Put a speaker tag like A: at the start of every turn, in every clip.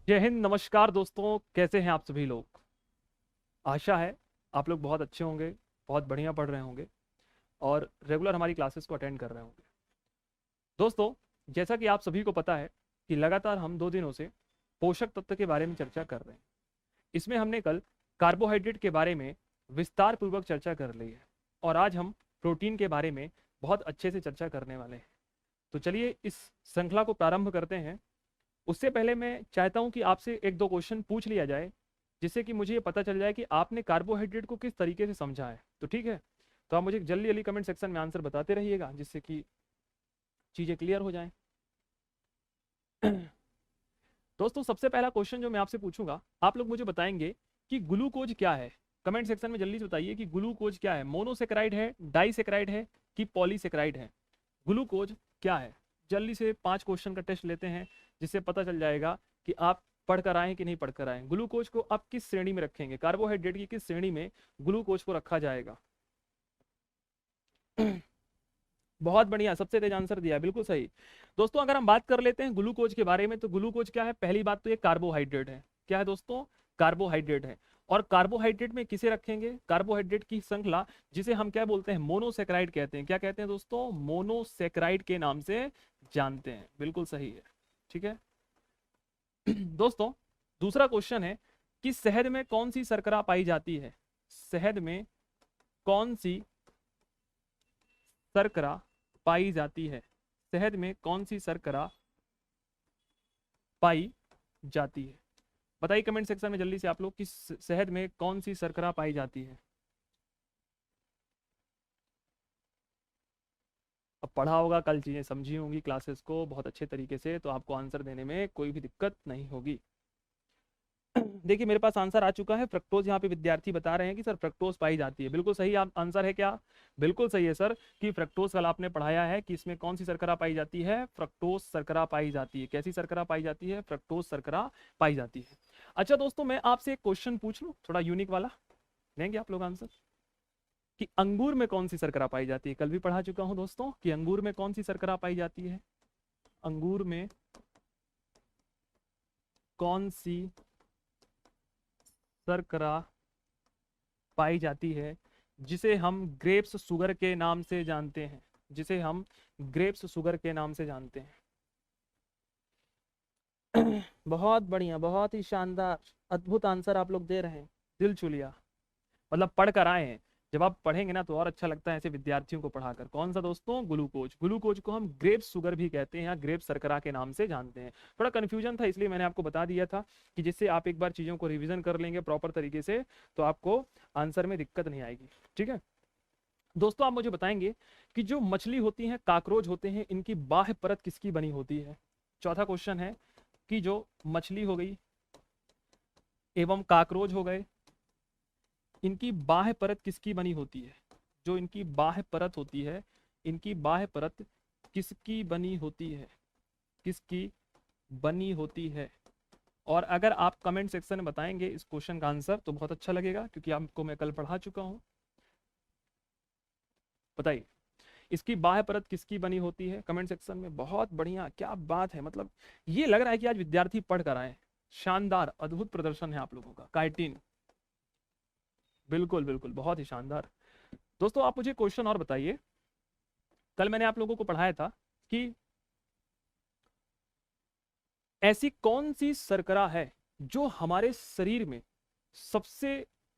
A: जय हिंद, नमस्कार दोस्तों। कैसे हैं आप सभी लोग? आशा है आप लोग बहुत अच्छे होंगे, बहुत बढ़िया पढ़ रहे होंगे और रेगुलर हमारी क्लासेस को अटेंड कर रहे होंगे। दोस्तों, जैसा कि आप सभी को पता है कि लगातार हम 2 दिनों से पोषक तत्व के बारे में चर्चा कर रहे हैं। इसमें हमने कल कार्बोहाइड्रेट के बारे में विस्तार पूर्वक चर्चा कर ली है और आज हम प्रोटीन के बारे में बहुत अच्छे से चर्चा करने वाले हैं। तो चलिए इस श्रृंखला को प्रारंभ करते हैं। उससे पहले मैं चाहता हूं कि आपसे एक दो क्वेश्चन पूछ लिया जाए, जिससे कि मुझे ये पता चल जाए कि आपने कार्बोहाइड्रेट को किस तरीके से समझा है। तो ठीक है, तो आप मुझे जल्दी जल्दी कमेंट सेक्शन में आंसर बताते रहिएगा, जिससे कि चीज़ें क्लियर हो जाएं। दोस्तों, सबसे पहला क्वेश्चन जो मैं आपसे पूछूंगा, आप लोग मुझे बताएंगे कि ग्लूकोज क्या है। कमेंट सेक्शन में जल्दी से बताइए कि ग्लूकोज क्या है। मोनोसेक्राइड है, डाइसेक्राइड है कि पॉलीसेक्राइड है? ग्लूकोज क्या है? जल्दी से 5 क्वेश्चन का टेस्ट लेते हैं, जिससे पता चल जाएगा कि आप पढ़ कर आए कि नहीं पढ़ कर आए। ग्लूकोज को आप किस श्रेणी में रखेंगे? कार्बोहाइड्रेट की किस श्रेणी में ग्लूकोज को रखा जाएगा? बहुत बढ़िया, सबसे तेज आंसर दिया, बिल्कुल सही। दोस्तों, अगर हम बात कर लेते हैं ग्लूकोज के बारे में, तो ग्लूकोज क्या है? पहली बात तो ये कार्बोहाइड्रेट है। क्या है दोस्तों? कार्बोहाइड्रेट है। और कार्बोहाइड्रेट में किसे रखेंगे? कार्बोहाइड्रेट की श्रृंखला, जिसे हम क्या बोलते हैं? मोनोसेक्राइड कहते हैं। क्या कहते हैं दोस्तों? मोनोसेक्राइड के नाम से जानते हैं। बिल्कुल सही है। ठीक है। दोस्तों, दूसरा क्वेश्चन है कि शहद में कौन सी शर्करा पाई जाती है? शहद में कौन सी शर्करा पाई जाती है? शहद में कौन सी शर्करा पाई जाती है? बताइए कमेंट सेक्शन में जल्दी से आप लोग कि शहद में कौन सी शर्करा पाई जाती है। अब पढ़ा होगा, कल चीजें समझी होंगी क्लासेस को बहुत अच्छे तरीके से, तो आपको आंसर देने में कोई भी दिक्कत नहीं होगी। देखिए, मेरे पास आंसर आ चुका है। फ्रक्टोज यहाँ पे विद्यार्थी बता रहे हैं कि सर फ्रक्टोज पाई जाती है। बिल्कुल सही आप आंसर है क्या? बिल्कुल सही है सर, कि फ्रक्टोज कल आपने पढ़ाया है कि इसमें कौन सी शर्करा पाई जाती है? फ्रक्टोज शर्करा पाई जाती है। कैसी शर्करा पाई जाती है? फ्रक्टोज शर्करा पाई जाती है। अच्छा दोस्तों, मैं आपसे एक क्वेश्चन पूछ लूँ, थोड़ा यूनिक वाला। लेंगे आप लोग आंसर? कि अंगूर में कौन सी शर्करा पाई जाती है? कल भी पढ़ा चुका हूं दोस्तों कि अंगूर में कौन सी शर्करा पाई जाती है। अंगूर में कौन सी शर्करा पाई जाती है, जिसे हम ग्रेप्स शुगर के नाम से जानते हैं? जिसे हम ग्रेप्स शुगर के नाम से जानते हैं। बहुत बढ़िया, बहुत ही शानदार, अद्भुत आंसर आप लोग दे रहे हैं। दिल छू लिया। मतलब पढ़ कर आए हैं। जब आप पढ़ेंगे ना तो और अच्छा लगता है ऐसे विद्यार्थियों को पढ़ाकर। कौन सा दोस्तों? ग्लूकोज। ग्लूकोज को हम ग्रेप शुगर भी कहते हैं या ग्रेप शर्करा के नाम से जानते हैं। थोड़ा कंफ्यूजन था, इसलिए मैंने आपको बता दिया था कि जिससे आप एक बार चीजों को रिवीजन कर लेंगे प्रॉपर तरीके से, तो आपको आंसर में दिक्कत नहीं आएगी। ठीक है दोस्तों, आप मुझे बताएंगे कि जो मछली होती हैं, काकरोच होते हैं, इनकी बाह्य परत किसकी बनी होती है? चौथा क्वेश्चन है कि जो मछली हो गई एवं काकरोच हो गए, इनकी बाह्य परत किसकी बनी होती है? जो इनकी बाह्य परत होती है, इनकी बाह्य परत किसकी बनी होती है? किसकी बनी होती है? और अगर आप कमेंट सेक्शन में बताएंगे इस क्वेश्चन का आंसर तो बहुत अच्छा लगेगा, क्योंकि आपको मैं कल पढ़ा चुका हूं। बताइए, इसकी बाह्य परत किसकी बनी होती है? कमेंट सेक्शन में। बहुत बढ़िया, क्या बात है। मतलब ये लग रहा है कि आज विद्यार्थी पढ़ कर आए। शानदार, अद्भुत प्रदर्शन है आप लोगों का। काइटिन, बिल्कुल बिल्कुल, बहुत ही शानदार। दोस्तों, आप मुझे क्वेश्चन और बताइए। कल मैंने आप लोगों को पढ़ाया था कि ऐसी कौन सी शर्करा है जो हमारे शरीर में सबसे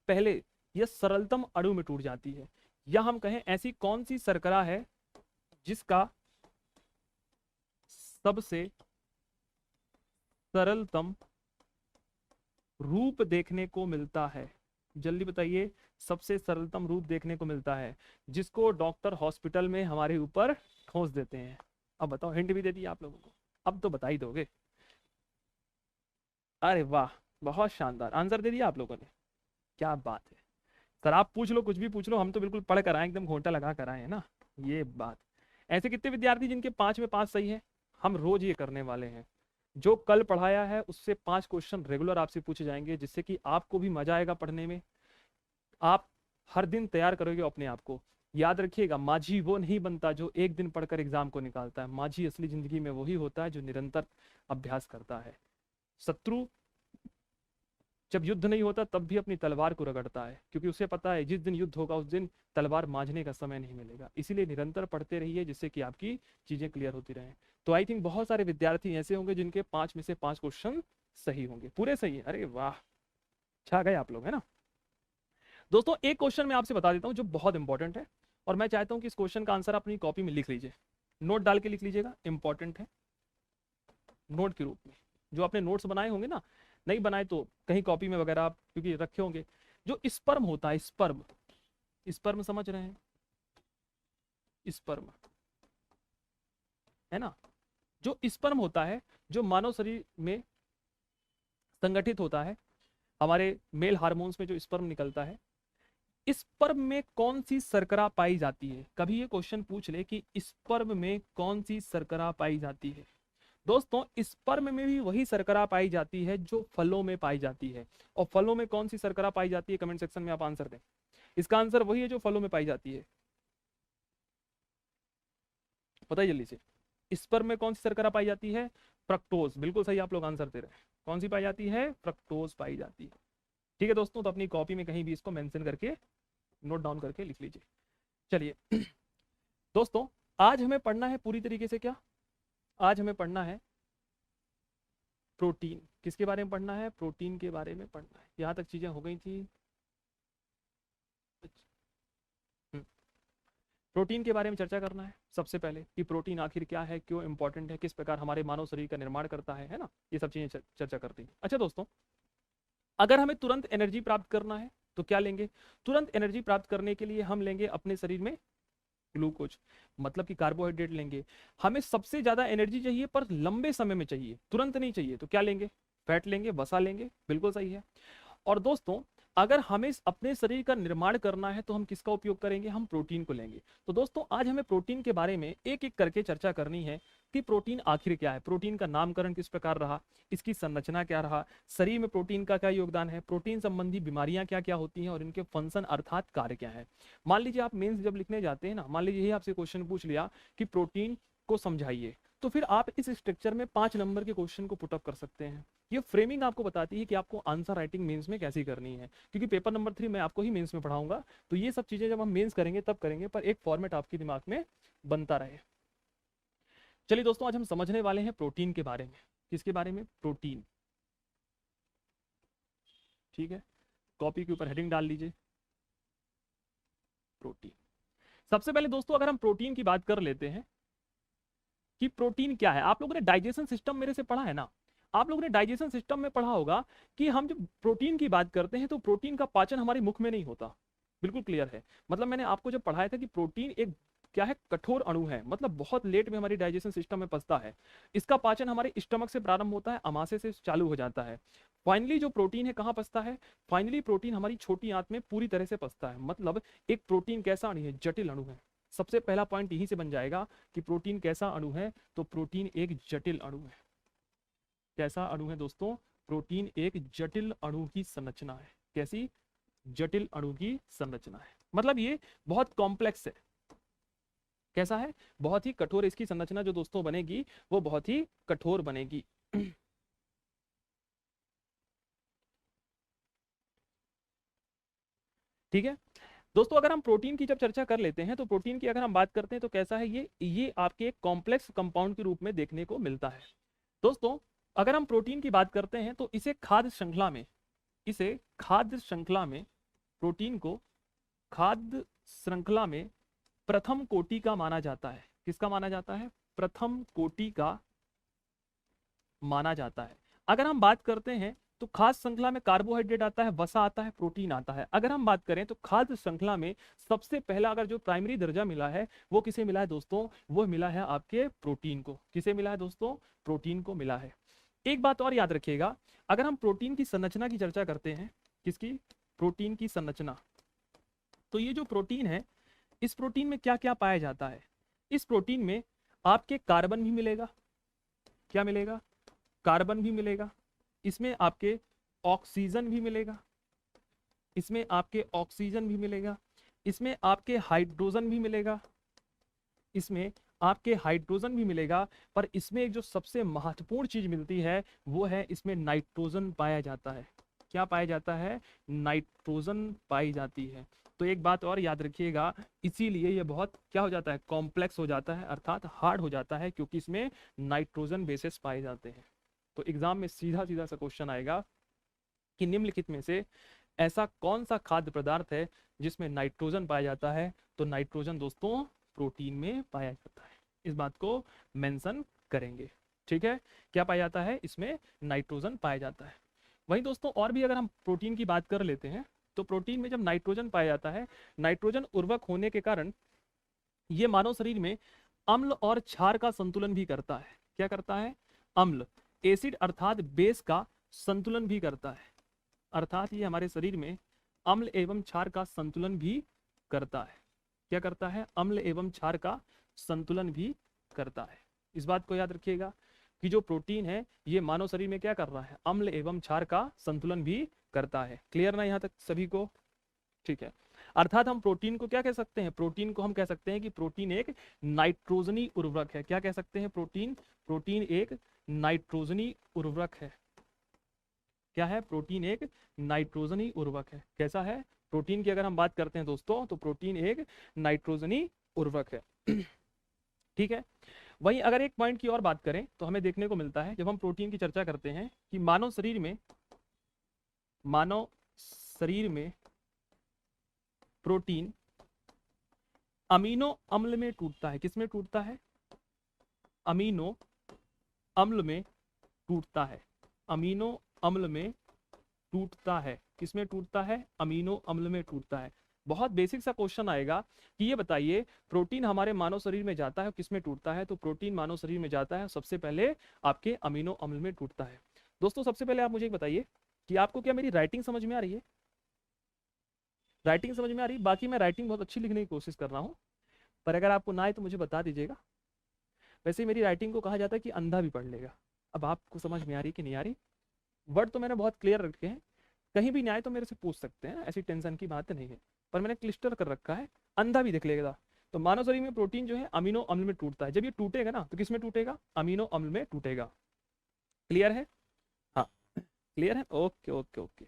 A: पहले या सरलतम अणु में टूट जाती है? या हम कहें ऐसी कौन सी शर्करा है जिसका सबसे सरलतम रूप देखने को मिलता है? जल्दी बताइए। सबसे सरलतम रूप देखने को मिलता है, जिसको डॉक्टर हॉस्पिटल में हमारे ऊपर ठोस देते हैं। अब बताओ, हिंट भी दे दिया आप लोगों को, अब तो बता ही दोगे। अरे वाह, बहुत शानदार आंसर दे दिया आप लोगों ने। क्या बात है सर, आप पूछ लो, कुछ भी पूछ लो, हम तो बिल्कुल पढ़ कर आए, एकदम घोंटा लगा कर आए हैं ना। ये बात। ऐसे कितने विद्यार्थी जिनके 5 में 5 सही है? हम रोज ये करने वाले हैं। जो कल पढ़ाया है उससे 5 क्वेश्चन रेगुलर आपसे पूछे जाएंगे, जिससे कि आपको भी मजा आएगा पढ़ने में। आप हर दिन तैयार करोगे अपने आप को। याद रखिएगा, माझी वो नहीं बनता जो एक दिन पढ़कर एग्जाम को निकालता है। माझी असली जिंदगी में वही होता है जो निरंतर अभ्यास करता है। शत्रु जब युद्ध नहीं होता तब भी अपनी तलवार को रगड़ता है, क्योंकि उसे पता है जिस दिन युद्ध होगा उस दिन तलवार मांझने का समय नहीं मिलेगा। इसीलिए निरंतर पढ़ते रहिए, जिससे कि आपकी चीजें क्लियर होती रहें। तो आई थिंक बहुत सारे विद्यार्थी ऐसे होंगे जिनके 5 में से 5 क्वेश्चन सही होंगे, पूरे सही है। अरे वाह, छा गए आप लोग, है ना। दोस्तों एक क्वेश्चन मैं आपसे बता देता हूँ जो बहुत इंपॉर्टेंट है, और मैं चाहता हूँ कि इस क्वेश्चन का आंसर अपनी कॉपी में लिख लीजिए, नोट डाल के लिख लीजिएगा, इंपॉर्टेंट है, नोट के रूप में। जो आपने नोट्स बनाए होंगे ना, नहीं बनाए तो कहीं कॉपी में वगैरह आप क्योंकि रखे होंगे। जो स्पर्म होता है, स्पर्म, स्पर्म समझ रहे हैं, स्पर्म, है ना। जो स्पर्म होता है, जो मानव शरीर में संगठित होता है, हमारे मेल हार्मोन्स में जो स्पर्म निकलता है, स्पर्म में कौन सी शर्करा पाई जाती है। कभी ये क्वेश्चन पूछ ले कि स्पर्म में कौन सी शर्करा पाई जाती है। दोस्तों स्पर्म में भी वही शर्करा पाई जाती है जो फलों में पाई जाती है। और फलों में कौन सी शर्करा पाई जाती है, कमेंट सेक्शन में आप आंसर दें। इसका आंसर वही है जो फलों में पाई जाती है, बताइए जल्दी से। स्पर्म में कौन सी शर्करा पाई जाती है, फ्रक्टोज, बिल्कुल सही आप लोग आंसर दे रहे हैं। कौन सी पाई जाती है, फ्रक्टोज पाई जाती है। ठीक है दोस्तों, तो अपनी कॉपी में कहीं भी इसको मेंशन करके नोट डाउन करके लिख लीजिए। चलिए दोस्तों, आज हमें पढ़ना है पूरी तरीके से क्या, आज हमें पढ़ना है प्रोटीन। किसके बारे में पढ़ना है, प्रोटीन के बारे में पढ़ना है। यहाँ तक चीजें हो गई थी। प्रोटीन के बारे में चर्चा करना है सबसे पहले कि प्रोटीन आखिर क्या है, क्यों इंपॉर्टेंट है, किस प्रकार हमारे मानव शरीर का निर्माण करता है ना। ये सब चीजें चर्चा करती हैं। अच्छा दोस्तों, अगर हमें तुरंत एनर्जी प्राप्त करना है तो क्या लेंगे, तुरंत एनर्जी प्राप्त करने के लिए हम लेंगे अपने शरीर में ग्लूकोज, मतलब कि कार्बोहाइड्रेट लेंगे। हमें सबसे ज्यादा एनर्जी चाहिए पर लंबे समय में चाहिए, तुरंत नहीं चाहिए, तो क्या लेंगे, फैट लेंगे, वसा लेंगे, बिल्कुल सही है। और दोस्तों अगर हमें अपने शरीर का निर्माण करना है तो हम किसका उपयोग करेंगे, हम प्रोटीन को लेंगे। तो दोस्तों आज हमें प्रोटीन के बारे में एक एक करके चर्चा करनी है कि प्रोटीन आखिर क्या है, प्रोटीन का नामकरण किस प्रकार रहा, इसकी संरचना क्या रहा, शरीर में प्रोटीन का क्या योगदान है, प्रोटीन संबंधी बीमारियां क्या क्या होती हैं और इनके फंक्शन अर्थात कार्य क्या है। मान लीजिए आप मेंस जब लिखने जाते हैं ना, मान लीजिए यही आपसे क्वेश्चन पूछ लिया कि प्रोटीन को समझाइए, तो फिर आप इस स्ट्रक्चर में 5 नंबर के क्वेश्चन को पुटअप कर सकते हैं। ये फ्रेमिंग आपको बताती है कि आपको आंसर राइटिंग मेंस में कैसी करनी है, क्योंकि पेपर नंबर 3 मैं आपको ही मेंस में पढ़ाऊंगा। तो ये सब चीजें जब हम मेंस करेंगे तब करेंगे, पर एक फॉर्मेट आपके दिमाग में बनता रहे। चलिए दोस्तों, आज हम समझने वाले हैं प्रोटीन के बारे में। किसके बारे में, प्रोटीन। ठीक है, कॉपी के ऊपर हेडिंग डाल लीजिए, प्रोटीन। सबसे पहले दोस्तों अगर हम प्रोटीन की बात कर लेते हैं कि प्रोटीन क्या है। आप लोगों ने डाइजेशन सिस्टम मेरे से पढ़ा है ना, आप लोगों ने डाइजेशन सिस्टम में पढ़ा होगा कि हम जब प्रोटीन की बात करते हैं तो प्रोटीन का पाचन हमारे मुख में नहीं होता, बिल्कुल क्लियर है। मतलब मैंने आपको जब पढ़ाया था कि प्रोटीन एक क्या है, कठोर अणु है, मतलब बहुत लेट में हमारी डाइजेशन सिस्टम में पचता है। इसका पाचन हमारे स्टमक से प्रारंभ होता है, अमाशय से चालू हो जाता है। फाइनली जो प्रोटीन है कहाँ पचता है, फाइनली प्रोटीन हमारी छोटी आंत में पूरी तरह से पचता है। मतलब एक प्रोटीन कैसा अणु है, जटिल अणु है। सबसे पहला पॉइंट यहीं से बन जाएगा कि प्रोटीन कैसा अणु है, तो प्रोटीन एक जटिल अणु है। कैसा अणु है दोस्तों, प्रोटीन एक जटिल अणु की संरचना है। कैसी, जटिल अणु की संरचना है, मतलब ये बहुत कॉम्प्लेक्स है। कैसा है, बहुत ही कठोर। इसकी संरचना जो दोस्तों बनेगी वो बहुत ही कठोर बनेगी। ठीक है दोस्तों, अगर हम प्रोटीन की जब चर्चा कर लेते हैं तो प्रोटीन की अगर हम बात करते हैं तो कैसा है, ये आपके एक कॉम्प्लेक्स कंपाउंड के रूप में देखने को मिलता है। दोस्तों अगर हम प्रोटीन की बात करते हैं तो इसे खाद्य श्रृंखला में, इसे खाद्य श्रृंखला में, प्रोटीन को खाद्य श्रृंखला में प्रथम कोटि का माना जाता है। किसका माना जाता है, प्रथम कोटि का माना जाता है। अगर हम बात करते हैं तो खाद्य श्रृंखला में कार्बोहाइड्रेट आता है, वसा आता है, प्रोटीन आता है। अगर हम बात करें तो खाद्य श्रृंखला में सबसे पहला अगर जो प्राइमरी दर्जा मिला है वो किसे मिला है दोस्तों, वो मिला है आपके प्रोटीन को। किसे मिला है दोस्तों, प्रोटीन को मिला है। एक बात और याद रखिएगा, अगर हम प्रोटीन की संरचना की चर्चा करते हैं, किसकी, प्रोटीन की संरचना, तो ये जो प्रोटीन है, इस प्रोटीन में क्या क्या पाया जाता है। इस प्रोटीन में आपके कार्बन भी मिलेगा, क्या मिलेगा, कार्बन भी मिलेगा। इसमें आपके ऑक्सीजन भी मिलेगा, इसमें आपके ऑक्सीजन भी मिलेगा। इसमें आपके हाइड्रोजन भी मिलेगा, इसमें आपके हाइड्रोजन भी मिलेगा, पर इसमें एक जो सबसे महत्वपूर्ण चीज मिलती है वो है इसमें नाइट्रोजन पाया जाता है। क्या पाया जाता है? नाइट्रोजन पाई जाती है। तो एक बात और याद रखिएगा, इसीलिए ये बहुत क्या हो जाता है, कॉम्प्लेक्स हो जाता है, अर्थात हार्ड हो जाता है, क्योंकि इसमें नाइट्रोजन बेसिस पाए जाते हैं। तो एग्जाम में सीधा सीधा सा क्वेश्चन आएगा कि निम्नलिखित में से ऐसा कौन सा खाद्य पदार्थ है जिसमें नाइट्रोजन पाया जाता है? तो नाइट्रोजन दोस्तों प्रोटीन में पाया जाता है, इस बात को मेंशन करेंगे। ठीक है, क्या पाया जाता है? इसमें नाइट्रोजन पाया जाता है। वहीं दोस्तों और भी अगर हम प्रोटीन की बात कर लेते हैं, तो प्रोटीन में जब नाइट्रोजन पाया जाता है, नाइट्रोजन उर्वरक होने के कारण ये मानव शरीर में अम्ल और क्षार का संतुलन भी करता है। क्या करता है? अम्ल, एसिड अर्थात बेस का संतुलन भी करता है। अर्थात ये हमारे शरीर में अम्ल एवं क्षार का संतुलन भी करता है। क्या करता है? अम्ल एवं क्षार का संतुलन भी करता है। इस बात को याद रखिएगा कि जो प्रोटीन है ये मानव शरीर में क्या कर रहा है? अम्ल एवं क्षार का संतुलन भी करता है। क्लियर ना यहाँ तक सभी को? ठीक है, अर्थात हम प्रोटीन को क्या कह सकते हैं? प्रोटीन को हम कह सकते हैं कि प्रोटीन एक नाइट्रोजनी उर्वरक है। क्या कह सकते हैं? प्रोटीन एक नाइट्रोजनी उर्वरक है। क्या है? प्रोटीन एक नाइट्रोजनी उर्वरक है। कैसा है? प्रोटीन की अगर हम बात करते हैं दोस्तों, तो प्रोटीन एक नाइट्रोजनी उर्वरक है। ठीक है, वहीं अगर एक पॉइंट की और बात करें तो हमें देखने को मिलता है, जब हम प्रोटीन की चर्चा करते हैं, कि मानव शरीर में प्रोटीन अमीनो अम्ल में टूटता है। किस में टूटता है? अमीनो अम्ल में टूटता है। अमीनो अम्ल में टूटता है। किस में टूटता है? अमीनो अम्ल में टूटता है। बहुत बेसिक सा क्वेश्चन आएगा कि ये बताइए प्रोटीन हमारे मानव शरीर में जाता है, किस में टूटता है? तो प्रोटीन मानव शरीर में जाता है, सबसे पहले आपके अमीनो अम्ल में टूटता है। दोस्तों सबसे पहले आप मुझे बताइए कि आपको क्या मेरी राइटिंग समझ में आ रही है? राइटिंग समझ में आ रही है? बाकी मैं राइटिंग बहुत अच्छी लिखने की कोशिश कर रहा हूँ, पर अगर आपको ना आए तो मुझे बता दीजिएगा। वैसे मेरी राइटिंग को कहा जाता है कि अंधा भी पढ़ लेगा। अब आपको समझ में आ रही कि नहीं आ रही? वर्ड तो मैंने बहुत क्लियर रखे हैं, कहीं भी नहीं आए तो मेरे से पूछ सकते हैं, ऐसी टेंशन की बात नहीं है, पर मैंने क्लिस्टर कर रखा है, अंधा भी देख लेगा। तो मानव शरीर में प्रोटीन जो है अमीनो अम्ल में टूटता है। जब ये टूटेगा ना तो किस में टूटेगा? अमीनो अम्ल में टूटेगा। क्लियर है? हाँ क्लियर है, ओके ओके ओके।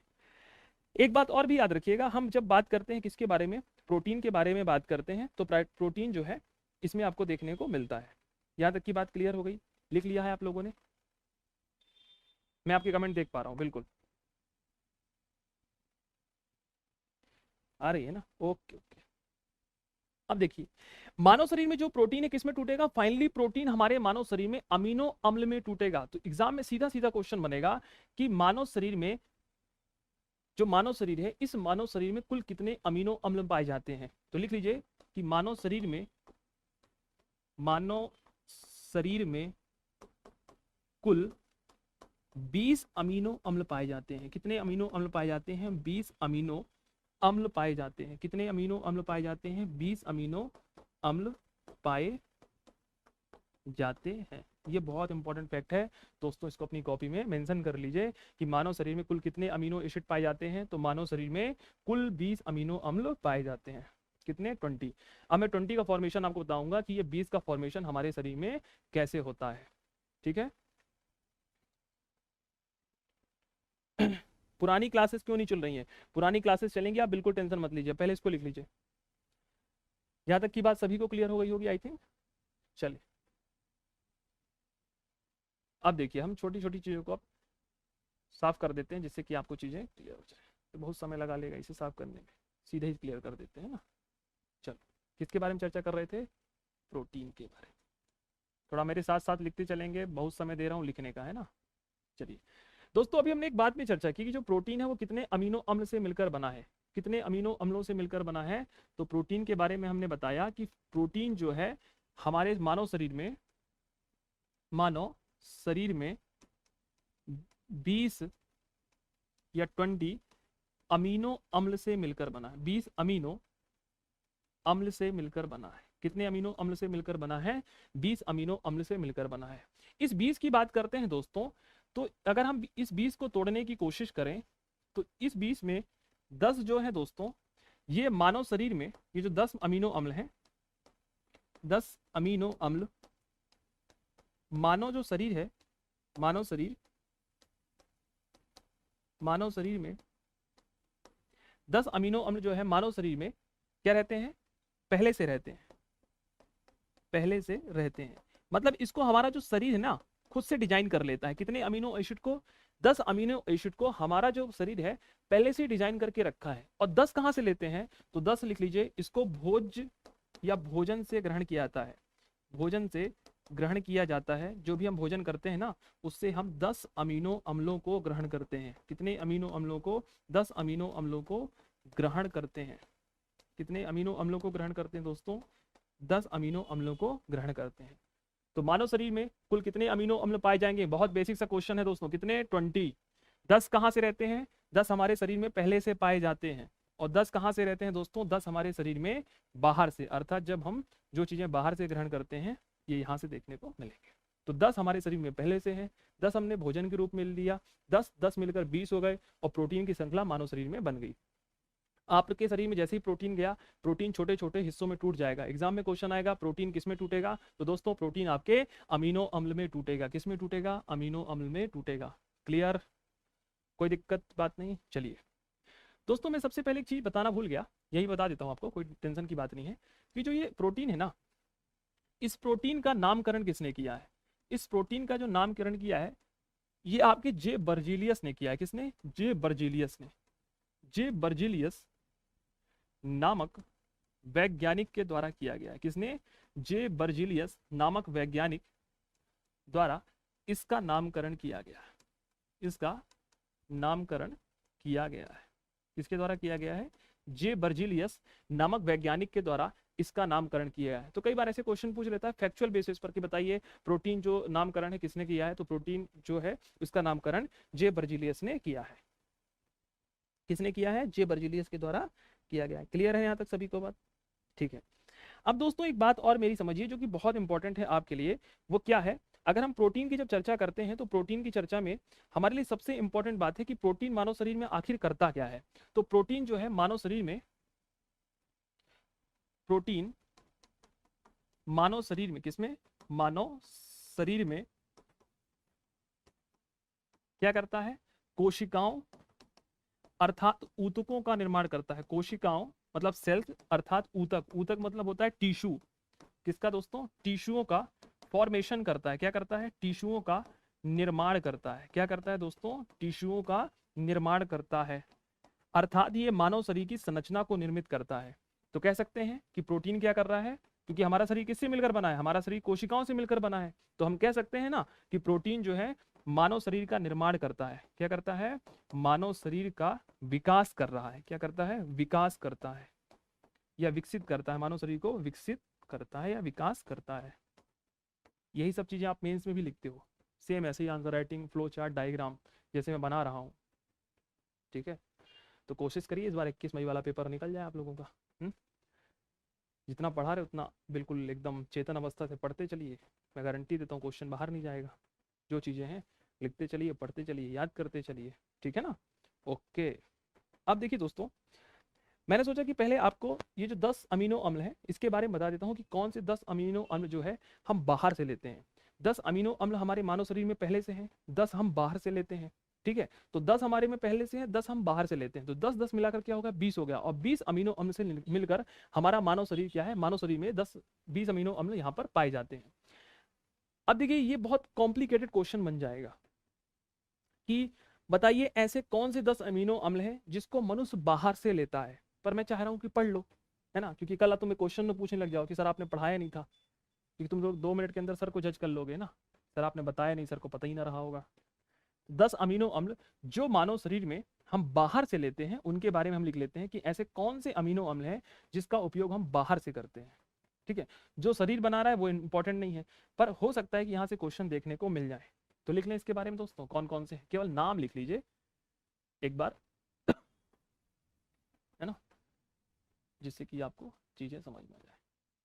A: एक बात और भी याद रखिएगा, हम जब बात करते हैं किसके बारे में? प्रोटीन के बारे में बात करते हैं, तो प्रोटीन जो है इसमें आपको देखने को मिलता है। यहाँ तक की बात क्लियर हो गई? लिख लिया है आप लोगों ने? मैं आपके कमेंट देख पा रहा हूँ, बिल्कुल आ रही है ना? Okay okay. अब देखिए, मानव शरीर में जो प्रोटीन है किसमें टूटेगा? फाइनली प्रोटीन हमारे मानव शरीर में अमीनो अम्ल में टूटेगा। तो एग्जाम में सीधा सीधा क्वेश्चन बनेगा कि मानव शरीर में, जो मानव शरीर है, इस मानव शरीर में कुल कितने अमीनो अम्ल पाए जाते हैं? तो लिख लीजिए कि मानव शरीर में कुल 20 अमीनो अम्ल पाए जाते हैं। कितने अमीनो अम्ल पाए जाते हैं? 20 अमीनो अम्ल पाए जाते हैं। कितने अमीनो अम्ल पाए जाते हैं? 20 अमीनो अम्ल पाए जाते हैं। ये बहुत इंपॉर्टेंट फैक्ट है दोस्तों, इसको अपनी कॉपी में मेंशन कर लीजिए कि मानव शरीर में कुल कितने अमीनो एसिड पाए जाते हैं। तो मानव शरीर में कुल 20 अमीनो अम्ल पाए जाते हैं। कितने? 20। अब मैं 20 का फॉर्मेशन आपको बताऊंगा कि ये 20 का फॉर्मेशन हमारे शरीर में कैसे होता है। ठीक है, पुरानी क्लासेस क्यों नहीं चल रही हैं? पुरानी क्लासेस चलेंगी, आप बिल्कुल टेंशन मत लीजिए। पहले इसको लिख लीजिए। यहाँ तक की बात सभी को क्लियर हो गई होगी आई थिंक। चलिए अब देखिए, हम छोटी छोटी चीज़ों को अब साफ कर देते हैं जिससे कि आपको चीज़ें क्लियर हो जाए। तो बहुत समय लगा लेगा इसे साफ करने में, सीधे ही क्लियर कर देते हैं ना। चलो, किसके बारे में चर्चा कर रहे थे? प्रोटीन के बारे में। थोड़ा मेरे साथ साथ लिखते चलेंगे, बहुत समय दे रहा हूँ लिखने का, है ना। चलिए दोस्तों, अभी हमने एक बात में चर्चा की कि जो प्रोटीन है वो कितने अमीनो अम्ल से मिलकर बना है। कितने अमीनो अम्लों से मिलकर बना है? तो प्रोटीन के बारे में हमने बताया कि प्रोटीन जो है हमारे मानव शरीर में 20 या 20 अमीनो अम्ल से मिलकर बना है। 20 अमीनो अम्ल से मिलकर बना है। कितने अमीनो अम्ल से मिलकर बना है? 20 अमीनो अम्ल से मिलकर बना है। इस 20 की बात करते हैं दोस्तों, तो अगर हम इस 20 को तोड़ने की कोशिश करें तो इस 20 में 10 जो है दोस्तों, ये मानव शरीर में ये जो 10 अमीनो अम्ल हैं, 10 अमीनो अम्ल मानव जो शरीर है, मानव शरीर में 10 अमीनो अम्ल जो है मानव शरीर में क्या रहते हैं, पहले से रहते हैं, पहले से रहते हैं। मतलब इसको हमारा जो शरीर है ना खुद से डिजाइन कर लेता है। कितने अमीनो एसिड को, 10 अमीनो एसिड को हमारा जो शरीर है पहले से डिजाइन करके रखा है। और 10 कहां से लेते हैं, तो 10 लिख लीजिए, इसको भोज या भोजन से ग्रहण किया जाता है, भोजन से ग्रहण किया जाता है। जो भी हम भोजन करते हैं ना उससे हम 10 अमीनो अम्लों को ग्रहण करते हैं। कितने अमीनो अम्लों को, 10 अमीनो अम्लों को ग्रहण करते हैं। कितने अमीनो अम्लों को ग्रहण करते हैं दोस्तों, 10 अमीनो अम्लों को ग्रहण करते हैं। तो मानव शरीर में कुल कितने अमीनो अम्ल पाए जाएंगे, बहुत बेसिक सा क्वेश्चन है दोस्तों, कितने, 20। 10 कहाँ से रहते हैं, 10 हमारे शरीर में पहले से पाए जाते हैं। और 10 कहाँ से रहते हैं दोस्तों, 10 हमारे शरीर में बाहर से, अर्थात जब हम जो चीजें बाहर से ग्रहण करते हैं ये यहाँ से देखने को मिलेंगे। तो 10 हमारे शरीर में पहले से है, 10 हमने भोजन के रूप में लिया, 10 मिलकर 20 हो गए और प्रोटीन की श्रृंखला मानव शरीर में बन गई। आपके शरीर में जैसे ही प्रोटीन गया, प्रोटीन छोटे छोटे हिस्सों में टूट जाएगा। एग्जाम में क्वेश्चन आएगा प्रोटीन किस में टूटेगा, तो दोस्तों प्रोटीन आपके अमीनो अम्ल में टूटेगा। किस में टूटेगा, अमीनो अम्ल में टूटेगा। क्लियर, कोई दिक्कत बात नहीं। चलिए दोस्तों, मैं सबसे पहले एक चीज बताना भूल गया, यही बता देता हूं आपको, कोई टेंशन की बात नहीं है। कि जो ये प्रोटीन है ना, इस प्रोटीन का नामकरण किसने किया है, इस प्रोटीन का जो नामकरण किया है ये आपके जे बर्जीलियस ने किया है। किसने, जे बर्जीलियस ने। जे बर्जीलियस नामक वैज्ञानिक के द्वारा किया गया है। किसने, जे बर्जीलियस नामक वैज्ञानिक द्वारा इसका नामकरण किया गया है, इसका नामकरण किया गया है। किसके द्वारा किया गया है, जे बर्जीलियस नामक वैज्ञानिक के द्वारा इसका नामकरण किया गया है। तो कई बार ऐसे क्वेश्चन पूछ लेता है फैक्चुअल बेसिस पर कि बताइए प्रोटीन जो नामकरण है किसने किया है, तो प्रोटीन जो है उसका नामकरण जे बर्जीलियस ने किया है। किसने किया है, जे बर्जीलियस के द्वारा किया गया है। क्लियर है यहाँ तक सभी को बात, ठीक है। अब दोस्तों एक बात और मेरी समझिए जो कि बहुत इंपॉर्टेंट है आपके लिए, वो क्या है, अगर हम प्रोटीन की जब चर्चा करते हैं तो प्रोटीन की चर्चा में हमारे लिए सबसे इंपॉर्टेंट बात है कि प्रोटीन मानव शरीर में आखिर करता क्या है। तो प्रोटीन जो है मानव शरीर में, प्रोटीन मानव शरीर में, किसमें, मानव शरीर में क्या करता है, कोशिकाओं अर्थात ऊतकों का निर्माण करता है। कोशिकाओं मतलब सेल्स अर्थात ऊतक, ऊतक मतलब होता है टिश्यू। किसका दोस्तों, टिश्यूओं का फॉर्मेशन करता है। क्या करता है, टिश्यूओं का निर्माण करता है। क्या करता है दोस्तों, टिश्यूओं का निर्माण करता है, अर्थात ये मानव शरीर की संरचना को निर्मित करता है। तो कह सकते हैं कि प्रोटीन क्या कर रहा है, क्योंकि हमारा शरीर किससे मिलकर बना है, हमारा शरीर कोशिकाओं से मिलकर बना है, तो हम कह सकते हैं ना कि प्रोटीन जो है मानव शरीर का निर्माण करता है। क्या करता है, मानव शरीर का विकास कर रहा है। क्या करता है, विकास करता है या विकसित करता है, मानव शरीर को विकसित करता है या विकास करता है। यही सब चीजें आप मेंस में भी लिखते हो, सेम ऐसे ही answer writing, flow chart, diagram जैसे मैं बना रहा हूँ, ठीक है। तो कोशिश करिए इस बार 21 मई वाला पेपर निकल जाए आप लोगों का। जितना पढ़ा रहे उतना बिल्कुल एकदम चेतन अवस्था से पढ़ते चलिए, मैं गारंटी देता हूँ क्वेश्चन बाहर नहीं जाएगा। जो चीज़ें हैं लिखते चलिए, पढ़ते चलिए, याद करते चलिए, ठीक है ना। ओके, अब देखिए दोस्तों, मैंने सोचा कि पहले आपको ये जो 10 अमीनो अम्ल है इसके बारे में बता देता हूँ कि कौन से 10 अमीनो अम्ल जो है हम बाहर से लेते हैं। 10 अमीनो अम्ल हमारे मानव शरीर में पहले से हैं, 10 हम बाहर से लेते हैं, ठीक है। तो 10 हमारे में पहले से हैं, 10 हम बाहर से लेते हैं, तो 10-10 मिलाकर क्या होगा, 20 हो गया। और 20 अमीनो अम्ल से मिलकर हमारा मानव शरीर क्या है, मानव शरीर में 10-20 अमीनो अम्ल यहाँ पर पाए जाते हैं। अब देखिए ये बहुत कॉम्प्लिकेटेड क्वेश्चन बन जाएगा कि बताइए ऐसे कौन से 10 अमीनो अम्ल हैं जिसको मनुष्य बाहर से लेता है। पर मैं चाह रहा हूं कि पढ़ लो, है ना, क्योंकि कल तुम्हें क्वेश्चन में पूछने लग जाओ कि सर आपने पढ़ाया नहीं था, क्योंकि तुम लोग 2 मिनट के अंदर सर को जज कर लोगे ना, सर आपने बताया नहीं, सर को पता ही ना रहा होगा। 10 अमीनो अम्ल जो मानव शरीर में हम बाहर से लेते हैं उनके बारे में हम लिख लेते हैं कि ऐसे कौन से अमीनो अम्ल हैं जिसका उपयोग हम बाहर से करते हैं, ठीक है। जो शरीर बना रहा है वो इंपॉर्टेंट नहीं है, पर हो सकता है कि यहाँ से क्वेश्चन देखने को मिल जाए, तो लिख लें इसके बारे में दोस्तों कौन कौन से हैं, केवल नाम लिख लीजिए एक बार, है ना, जिससे कि आपको चीजें समझ में आ जाए।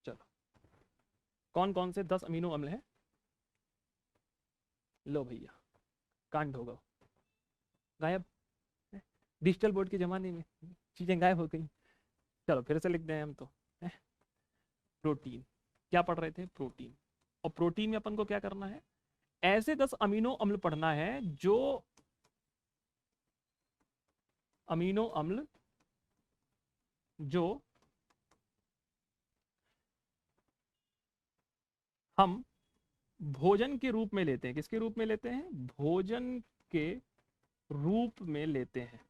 A: चलो, कौन कौन से 10 अमीनो अम्ल हैं, लो भैया, कांड होगा, गायब, डिजिटल बोर्ड के जमाने में चीजें गायब हो गई। चलो फिर से लिख दें हम तो, प्रोटीन, क्या पढ़ रहे थे? प्रोटीन। और प्रोटीन में अपन को क्या करना है? ऐसे 10 अमीनो अम्ल पढ़ना है जो अमीनो अम्ल जो हम भोजन के रूप में लेते हैं। किसके रूप में लेते हैं? भोजन के रूप में लेते हैं।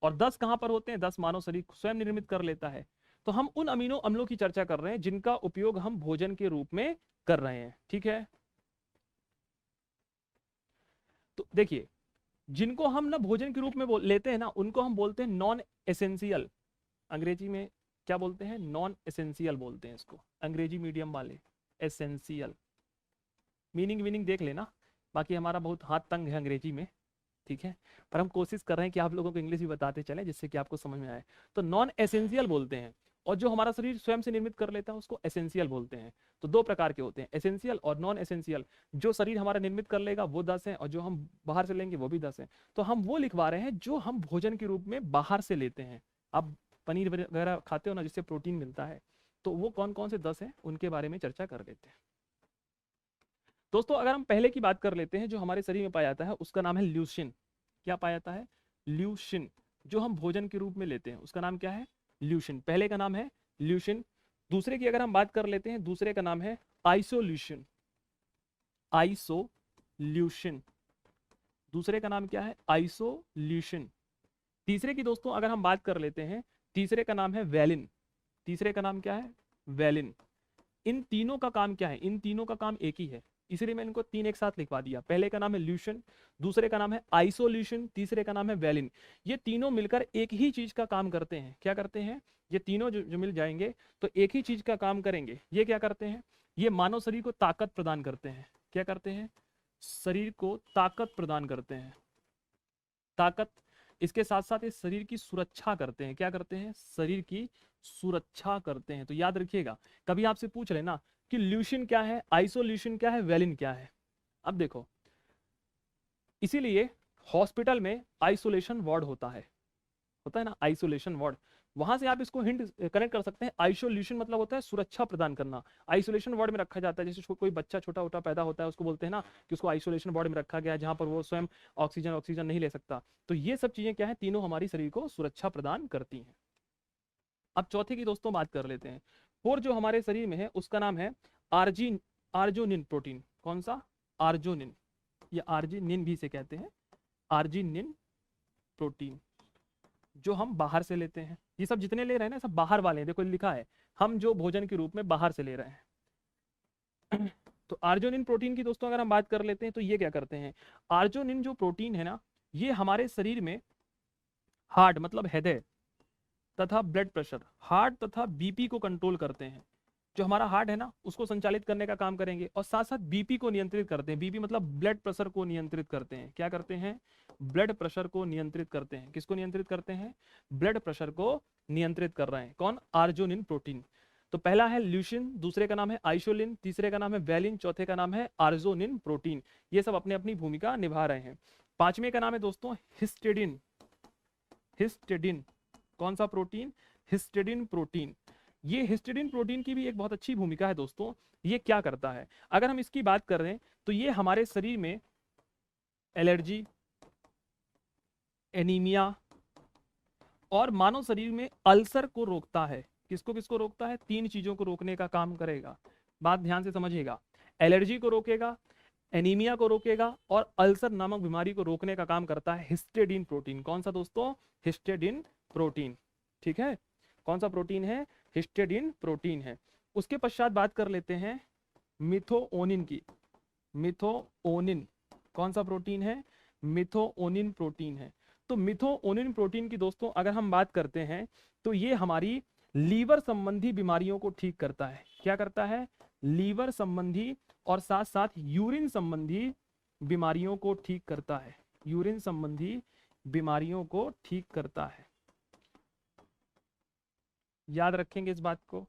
A: और 10 कहां पर होते हैं? 10 मानव शरीर स्वयं निर्मित कर लेता है। तो हम उन अमीनो अम्लों की चर्चा कर रहे हैं जिनका उपयोग हम भोजन के रूप में कर रहे हैं। ठीक है, तो देखिए, जिनको हम ना भोजन के रूप में लेते हैं ना, उनको हम बोलते हैं नॉन एसेंशियल। अंग्रेजी में क्या बोलते हैं? नॉन एसेंशियल बोलते हैं इसको, अंग्रेजी मीडियम वाले। एसेंशियल मीनिंग देख लेना, बाकी हमारा बहुत हाथ तंग है अंग्रेजी में, ठीक है, पर हम कोशिश कर रहे हैं कि आप लोगों को इंग्लिश भी बताते चलें जिससे कि आपको समझ में आए। तो नॉन एसेंशियल बोलते हैं, और जो हमारा शरीर स्वयं से निर्मित कर लेता है उसको एसेंशियल बोलते हैं। तो दो प्रकार के होते हैं, एसेंशियल और नॉन एसेंशियल। जो शरीर हमारा निर्मित कर लेगा वो 10 है, और जो हम बाहर से लेंगे वो भी 10 है। तो हम वो लिखवा रहे हैं जो हम भोजन के रूप में बाहर से लेते हैं। आप पनीर वगैरह खाते हो ना, जिससे प्रोटीन मिलता है, तो वो कौन कौन से 10 हैं उनके बारे में चर्चा कर लेते हैं। दोस्तों, अगर हम पहले की बात कर लेते हैं, जो हमारे शरीर में पाया जाता है उसका नाम है ल्यूसिन। क्या पाया जाता है? ल्यूसिन। जो हम भोजन के रूप में लेते हैं उसका नाम क्या है? ल्यूसिन। पहले का नाम है ल्यूसिन। दूसरे की अगर हम बात कर लेते हैं, दूसरे का नाम है आइसोल्यूसिन। आइसोल्यूसिन, दूसरे का नाम क्या है? आइसोल्यूसिन। तीसरे की दोस्तों अगर हम बात कर लेते हैं, तीसरे का नाम है वैलिन। तीसरे का नाम क्या है? वैलिन। इन तीनों का काम क्या है? इन तीनों का काम एक ही है, इसलिए मैंने इनको तीन एक साथ लिखवा दिया। पहले का नाम है ल्यूशन, दूसरे का नाम है आइसोल्यूशन, तीसरे का नाम है वैलिन। ये तीनों मिलकर एक ही चीज का काम करते हैं। क्या करते हैं? ये तीनों जो मिल जाएंगे तो एक ही चीज का काम करेंगे। ये क्या करते हैं? ये मानव शरीर को ताकत प्रदान करते हैं। क्या करते हैं? शरीर को ताकत प्रदान करते हैं। ताकत, इसके साथ साथ ये शरीर की सुरक्षा करते हैं। क्या करते हैं? शरीर की सुरक्षा करते हैं। तो याद रखिएगा, कभी आपसे पूछ रहे ना कि ल्यूशिन क्या है, आइसोल्यूशन क्या है, वैलिन क्या है। अब देखो, इसीलिए हॉस्पिटल में आइसोलेशन वार्ड होता है ना, आइसोलेशन वार्ड। वहां से आप इसको हिंट कनेक्ट कर सकते हैं। आइसोल्यूशन मतलब होता है सुरक्षा प्रदान करना। आइसोलेशन वार्ड में रखा जाता है, जैसे कोई बच्चा छोटा छोटा पैदा होता है, उसको बोलते हैं ना कि उसको आइसोलेशन वार्ड में रखा गया है, जहां पर वो स्वयं ऑक्सीजन नहीं ले सकता। तो ये सब चीजें क्या है? तीनों हमारी शरीर को सुरक्षा प्रदान करती हैं। अब चौथे की दोस्तों बात कर लेते हैं। फोर जो हमारे शरीर में है उसका नाम है आर्जिनिन प्रोटीन। कौन सा? आर्जिनिन, या आर्जिनिन भी से कहते हैं, आर्जिनिन प्रोटीन, जो हम बाहर से लेते हैं। ये सब जितने ले रहे हैं ना, सब बाहर वाले हैं। देखो लिखा है, हम जो भोजन के रूप में बाहर से ले रहे हैं। तो आर्जिनिन प्रोटीन की दोस्तों अगर हम बात कर लेते हैं, तो ये क्या करते हैं? आर्जिनिन जो प्रोटीन है ना, ये हमारे शरीर में हार्ट मतलब हृदय तथा ब्लड प्रेशर, हार्ट तथा बीपी को कंट्रोल करते हैं। जो हमारा हार्ट है ना, उसको संचालित करने का काम करेंगे, और साथ साथ बीपी को नियंत्रित करते हैं। बीपी मतलब ब्लड प्रेशर को नियंत्रित करते हैं। क्या करते हैं? ब्लड प्रेशर को नियंत्रित करते हैं। किसको नियंत्रित करते हैं? ब्लड प्रेशर को नियंत्रित कर रहे हैं। कौन? Arginine protein. तो पहला है ल्यूशिन, दूसरे का नाम है आइसोलिन, तीसरे का नाम है वैलिन, चौथे का नाम है आर्जिनिन प्रोटीन। ये सब अपने अपनी भूमिका निभा रहे हैं। पांचवें का नाम है दोस्तों हिस्टिडिन। हिस्टिडिन कौन सा प्रोटीन? Histidine protein. ये हिस्टिडिन प्रोटीन की भी एक बहुत अच्छी भूमिका है दोस्तों। ये क्या करता है? अगर हम इसकी बात कर रहे हैं तो ये हमारे शरीर में एलर्जी, एनीमिया और मानव शरीर में अल्सर को रोकता है। किसको किसको रोकता है? तीन चीजों को रोकने का काम करेगा। बात ध्यान से समझिएगा, एलर्जी को रोकेगा, एनीमिया को रोकेगा, और अल्सर नामक बीमारी को रोकने का काम करता है हिस्टिडिन प्रोटीन। कौन सा दोस्तों? Histidine protein. ठीक है, कौन सा प्रोटीन है? हिस्टिडिन प्रोटीन है। उसके पश्चात बात कर लेते हैं मिथोओनिन की। मिथोओनिन कौन सा प्रोटीन है? मिथोओनिन प्रोटीन है। तो मिथोओनिन प्रोटीन की दोस्तों अगर हम बात करते हैं, तो ये हमारी लीवर संबंधी बीमारियों को ठीक करता है। क्या करता है? लीवर संबंधी और साथ साथ यूरिन संबंधी बीमारियों को ठीक करता है। यूरिन संबंधी बीमारियों को ठीक करता है। याद रखेंगे इस बात को।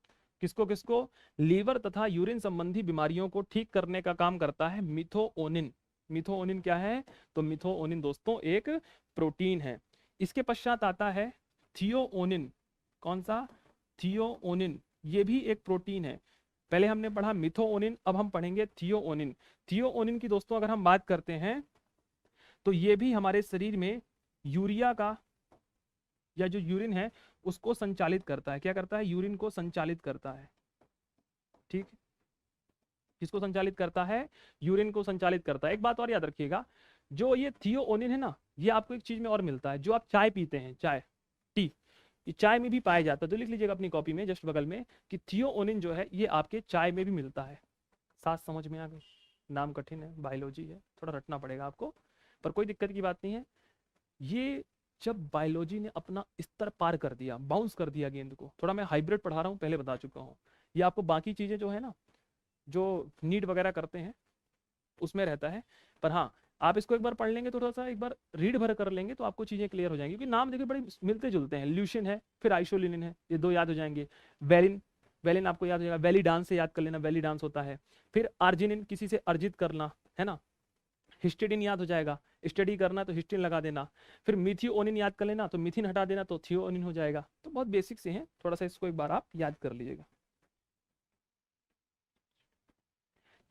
A: किसको किसको? लीवर तथा यूरिन संबंधी बीमारियों को ठीक करने का काम करता है मिथोओनिन। मिथोओनिन क्या है? तो मिथोओनिन दोस्तों एक प्रोटीन है। इसके पश्चात आता है थियोओनिन। कौन सा? थियोओनिन। ये भी एक प्रोटीन है। पहले हमने पढ़ा मिथोओनिन, अब हम पढ़ेंगे थियोओनिन। थियोओनिन की दोस्तों अगर हम बात करते हैं तो ये भी हमारे शरीर में यूरिया का या जो यूरिन है उसको संचालित करता है। क्या करता है? यूरिन को संचालित करता है। ठीक, किसको संचालित करता है? यूरिन को संचालित करता है। एक बात और याद रखिएगा, जो ये थियोओनिन है ना, ये आपको एक चीज में और मिलता है। जो आप चाय पीते हैं, चाय, टी, ये चाय में भी पाया जाता है। तो लिख लीजिएगा अपनी कॉपी में जस्ट बगल में कि थियोओनिन जो है ये आपके चाय में भी मिलता है। साथ समझ में आ गई? नाम कठिन है, बायोलॉजी है, थोड़ा रटना पड़ेगा आपको, पर कोई दिक्कत की बात नहीं है। ये जब बायोलॉजी ने अपना स्तर पार कर दिया, बाउंस कर दिया गेंद को, थोड़ा मैं हाइब्रिड पढ़ा रहा हूँ, पहले बता चुका हूँ। ये आपको बाकी चीजें जो है ना, जो नीट वगैरह करते हैं उसमें रहता है, पर हाँ आप इसको एक बार पढ़ लेंगे, थोड़ा सा एक बार रीड भर कर लेंगे तो आपको चीजें क्लियर हो जाएंगी। क्योंकि नाम देखिए बड़े मिलते जुलते हैं। ल्यूशिन है, फिर आइसोलिनिन है, ये दो याद हो जाएंगे। वेलिन, वेलिन आपको याद हो जाएगा, वैली डांस से याद कर लेना, वैली डांस होता है। फिर आर्जिनिन, किसी से अर्जित करना, है ना। हिस्टिडिन याद हो जाएगा, स्टडी करना तो हिस्टिन लगा देना। फिर मिथियोनिन याद कर लेना, तो मिथिन हटा देना तो थियोनिन हो जाएगा। तो बहुत बेसिक से हैं, थोड़ा सा इसको एक बार आप याद कर लीजिएगा।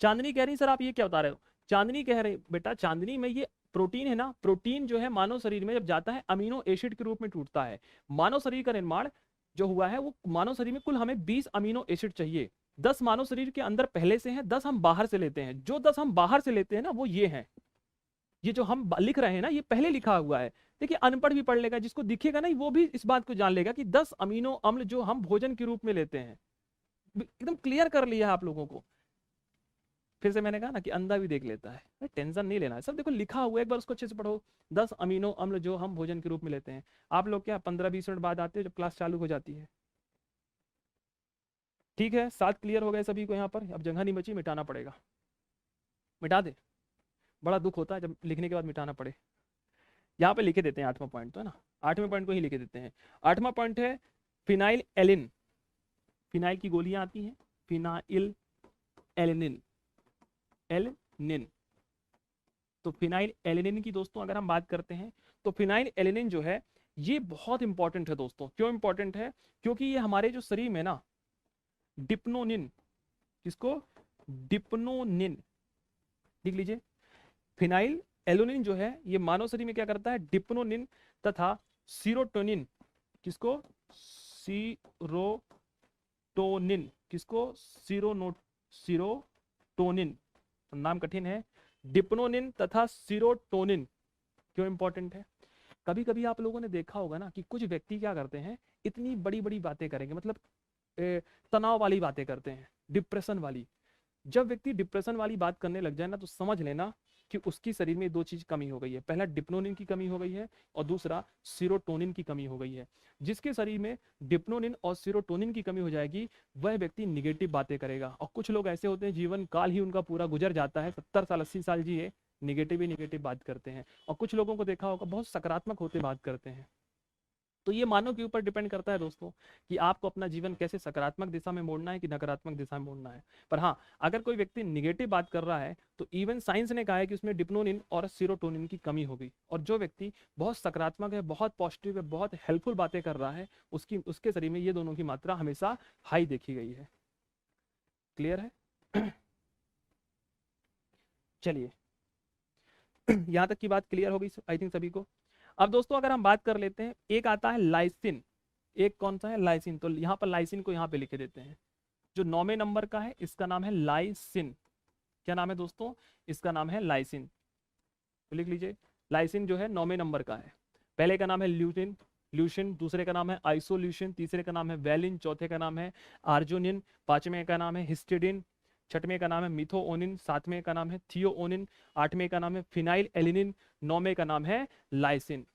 A: चांदनी कह रही सर आप ये क्या बता रहे हो? चांदनी कह रहे बेटा, चांदनी में ये प्रोटीन है ना, प्रोटीन जो है मानव शरीर में जब जाता है अमीनो एसिड के रूप में टूटता है। मानव शरीर का निर्माण जो हुआ है वो मानव शरीर में कुल हमें 20 अमीनो एसिड चाहिए। 10 मानव शरीर के अंदर पहले से हैं, 10 हम बाहर से लेते हैं। जो 10 हम बाहर से लेते हैं ना वो ये हैं। ये जो हम लिख रहे हैं ना ये पहले लिखा हुआ है। देखिए अनपढ़ भी पढ़ लेगा, जिसको दिखेगा ना वो भी इस बात को जान लेगा कि 10 अमीनो अम्ल जो हम भोजन के रूप में लेते हैं। एकदम क्लियर कर लिया है आप लोगों को। फिर से मैंने कहा ना कि अंधा भी देख लेता है, टेंशन नहीं लेना है, सब देखो लिखा हुआ है, एक बार उसको अच्छे से पढ़ो। 10 अमीनो अम्ल जो हम भोजन के रूप में लेते हैं। आप लोग क्या 15-20 मिनट बाद आते हो जब क्लास चालू हो जाती है? ठीक है, 7 क्लियर हो गए सभी को यहाँ पर। अब जगह नहीं बची, मिटाना पड़ेगा। मिटा दे, बड़ा दुख होता है जब लिखने के बाद मिटाना पड़े। यहाँ पे लिखे देते हैं 8वां पॉइंट, तो है ना, 8वें पॉइंट को ही लिखे देते हैं। 8वां पॉइंट है फिनाइल एलिन। फिनाइल की गोलियां आती हैं, फिनाइल एलिनिन, एलिनिन। तो फिनाइल एलिनिन की दोस्तों अगर हम बात करते हैं तो फिनाइल एलिनिन जो है ये बहुत इंपॉर्टेंट है दोस्तों। क्यों इंपॉर्टेंट है? क्योंकि ये हमारे जो शरीर में ना डिप्नोनिन, किसको? डिप्नोनिन, लिख लीजिए। फिनाइल एलोनिन जो है ये मानव शरीर में क्या करता है? डिप्नोनिन तथा सीरोटोनिन, किसको? सीरोटोनिन, किसको? सीरोटोनिन, नाम कठिन है। डिप्नोनिन तथा सीरोटोनिन क्यों इंपॉर्टेंट है? कभी कभी आप लोगों ने देखा होगा ना कि कुछ व्यक्ति क्या करते हैं, इतनी बड़ी बड़ी बातें करेंगे, मतलब तनाव वाली बातें करते हैं, डिप्रेशन वाली। जब व्यक्ति डिप्रेशन वाली बात करने लग जाए ना तो समझ लेना कि उसकी शरीर में दो चीज कमी हो गई है। पहला डिप्नोनिन की कमी हो गई है और दूसरा सीरोटोनिन की कमी हो गई है। जिसके शरीर में डिप्नोनिन और सीरोटोनिन की कमी हो जाएगी वह व्यक्ति निगेटिव बातें करेगा। और कुछ लोग ऐसे होते हैं जीवन काल ही उनका पूरा गुजर जाता है, 70 साल 80 साल जिए, निगेटिव ही निगेटिव बात करते हैं। और कुछ लोगों को देखा होगा बहुत सकारात्मक होते बात करते हैं। तो ये मानव के ऊपर डिपेंड करता है दोस्तों कि आपको अपना जीवन कैसे सकारात्मक दिशा में मोड़ना है कि नकारात्मक दिशा में मोड़ना है। पर हाँ, अगर कोई व्यक्ति निगेटिव बात कर रहा है तो इवन साइंस ने कहा है कि उसमें डिप्नोनिन और सीरोटोनिन की कमी होगी। और जो व्यक्ति बहुत सकारात्मक है, बहुत पॉजिटिव है, बहुत हेल्पफुल बातें कर रहा है, उसके शरीर में ये दोनों की मात्रा हमेशा हाई देखी गई है। क्लियर है? चलिए यहाँ तक की बात क्लियर हो गई आई थिंक सभी को। अब दोस्तों अगर हम बात कर लेते हैं, एक आता है लाइसिन। एक कौन सा है? लाइसिन। तो यहाँ पर लाइसिन को यहाँ पे लिखे देते हैं। जो 9वें नंबर का है इसका नाम है लाइसिन। क्या नाम है दोस्तों? इसका नाम है लाइसिन। तो लिख लीजिए, लाइसिन जो है 9वें नंबर का है। पहले का नाम है ल्यूटिन, ल्यूशिन, दूसरे का नाम है आइसोल्यूशिन, तीसरे का नाम है वैलिन, चौथे का नाम है आर्जुनिन, पांचवें का नाम है हिस्टिडिन, छठवें का नाम है मिथोओनिन, सातवें का नाम है थियोओनिन, आठवें का नाम है फिनाइल एलिनिन, 9वें का नाम है लाइसिन।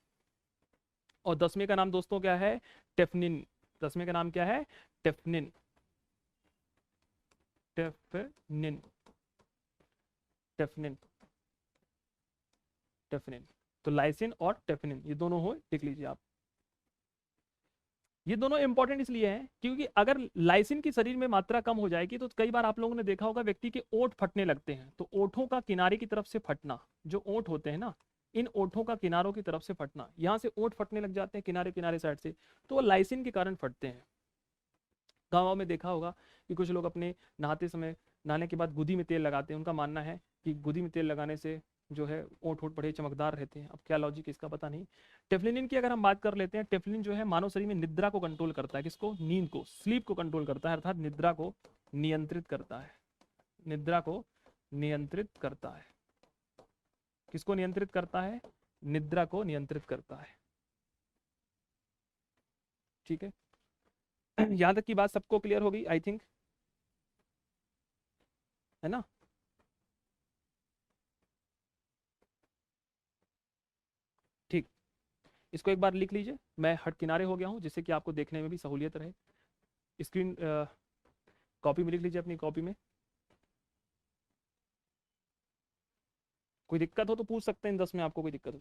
A: और 10वें का नाम दोस्तों क्या है? टेफनिन। 10वें का नाम क्या है? टेफनिन, टेफनिन, टेफनिन, टेफनिन। तो लाइसिन और टेफनिन ये दोनों हो, लिख लीजिए आप। ये दोनों इंपॉर्टेंट इसलिए हैं क्योंकि अगर लाइसिन की शरीर में मात्रा कम हो जाएगी तो कई बार आप लोगों ने देखा होगा व्यक्ति के ओंठ फटने लगते हैं। तो ओंठों का किनारे की तरफ से फटना, जो ओंठ होते हैं ना, इन ओंठों का किनारों की तरफ से फटना, यहाँ से ओंठ फटने लग जाते हैं किनारे किनारे साइड से, तो वो लाइसिन के कारण फटते हैं। गाँव में देखा होगा कि कुछ लोग अपने नहाते समय, नहाने के बाद गुदी में तेल लगाते हैं। उनका मानना है कि गुदी में तेल लगाने से जो है ओंठ ओंठ बड़े चमकदार रहते हैं। अब क्या लॉजिक इसका पता नहीं। टेफ्लिन की अगर हम बात कर लेते हैं, टेफ्लिन जो है मानव शरीर में निद्रा को कंट्रोल करता है। किसको? नींद को, स्लीप को कंट्रोल करता है, अर्थात निद्रा को नियंत्रित करता है। निद्रा को नियंत्रित करता है। किसको नियंत्रित करता है? निद्रा को नियंत्रित करता है। ठीक है, यहां तक की बात सबको क्लियर होगी आई थिंक, है ना? ठीक, इसको एक बार लिख लीजिए। मैं हट किनारे हो गया हूं जिससे कि आपको देखने में भी सहूलियत रहे। स्क्रीन कॉपी में लिख लीजिए, अपनी कॉपी में। कोई दिक्कत हो तो पूछ सकते हैं, 10 में आपको कोई दिक्कत हो।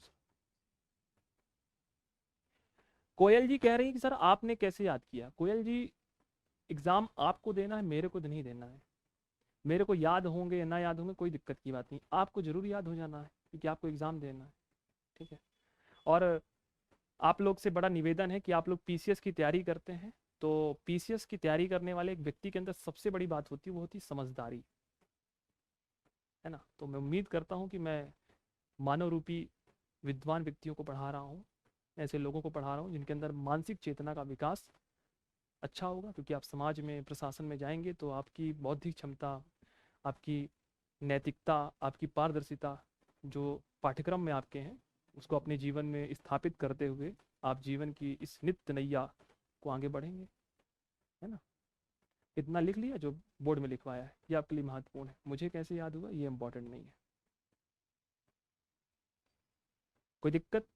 A: कोयल जी कह रही है कि सर आपने कैसे याद किया? कोयल जी, एग्जाम आपको देना है, मेरे को नहीं देना है। मेरे को याद होंगे या ना याद होंगे कोई दिक्कत की बात नहीं, आपको जरूर याद हो जाना है क्योंकि आपको एग्जाम देना है। ठीक है, और आप लोग से बड़ा निवेदन है कि आप लोग पीसीएस की तैयारी करते हैं, तो पीसीएस की तैयारी करने वाले एक व्यक्ति के अंदर सबसे बड़ी बात होती है, वो होती है समझदारी, है ना? तो मैं उम्मीद करता हूँ कि मैं मानव रूपी विद्वान व्यक्तियों को पढ़ा रहा हूँ, ऐसे लोगों को पढ़ा रहा हूँ जिनके अंदर मानसिक चेतना का विकास अच्छा होगा। क्योंकि आप समाज में, प्रशासन में जाएंगे तो आपकी बौद्धिक क्षमता, आपकी नैतिकता, आपकी पारदर्शिता जो पाठ्यक्रम में आपके हैं, उसको अपने जीवन में स्थापित करते हुए आप जीवन की इस नित्य नैया को आगे बढ़ेंगे, है ना? इतना लिख लिया जो बोर्ड में लिखवाया है, ये आपके लिए महत्वपूर्ण है। मुझे कैसे याद हुआ ये इंपॉर्टेंट नहीं है। कोई दिक्कत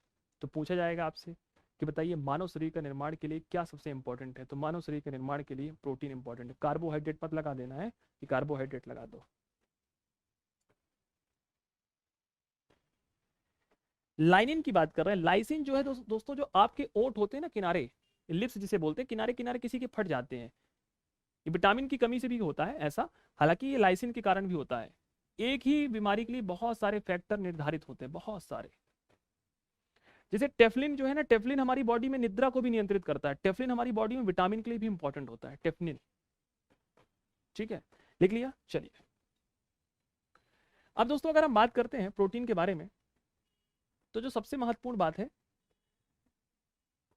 A: तो पूछा जाएगा आपसे कि बताइए मानव शरीर का निर्माण के लिए क्या सबसे इंपॉर्टेंट है? तो मानव शरीर के निर्माण के लिए प्रोटीन इंपॉर्टेंट है। कार्बोहाइड्रेट मत लगा देना है कि कार्बोहाइड्रेट लगा दो। लाइनिन की बात कर रहे हैं। लाइसिन जो है दोस्तों, जो आपके ओंठ होते हैं ना किनारे, लिप्स जिसे बोलते हैं, किनारे किनारे किसी के फट जाते हैं, ये विटामिन की कमी से भी होता है ऐसा। हालांकि ये लाइसिन के कारण भी होता है। एक ही बीमारी के लिए बहुत सारे फैक्टर निर्धारित होते हैं, बहुत सारे। जैसे टेफ्लिन जो है ना, टेफ्लिन हमारी बॉडी में निद्रा को भी नियंत्रित करता है। टेफ्लिन हमारी बॉडी में विटामिन के लिए भी इंपॉर्टेंट होता है, टेफ्लिन। ठीक है, लिख लिया? चलिए, अब दोस्तों अगर हम बात करते हैं प्रोटीन के बारे में, तो जो सबसे महत्वपूर्ण बात है,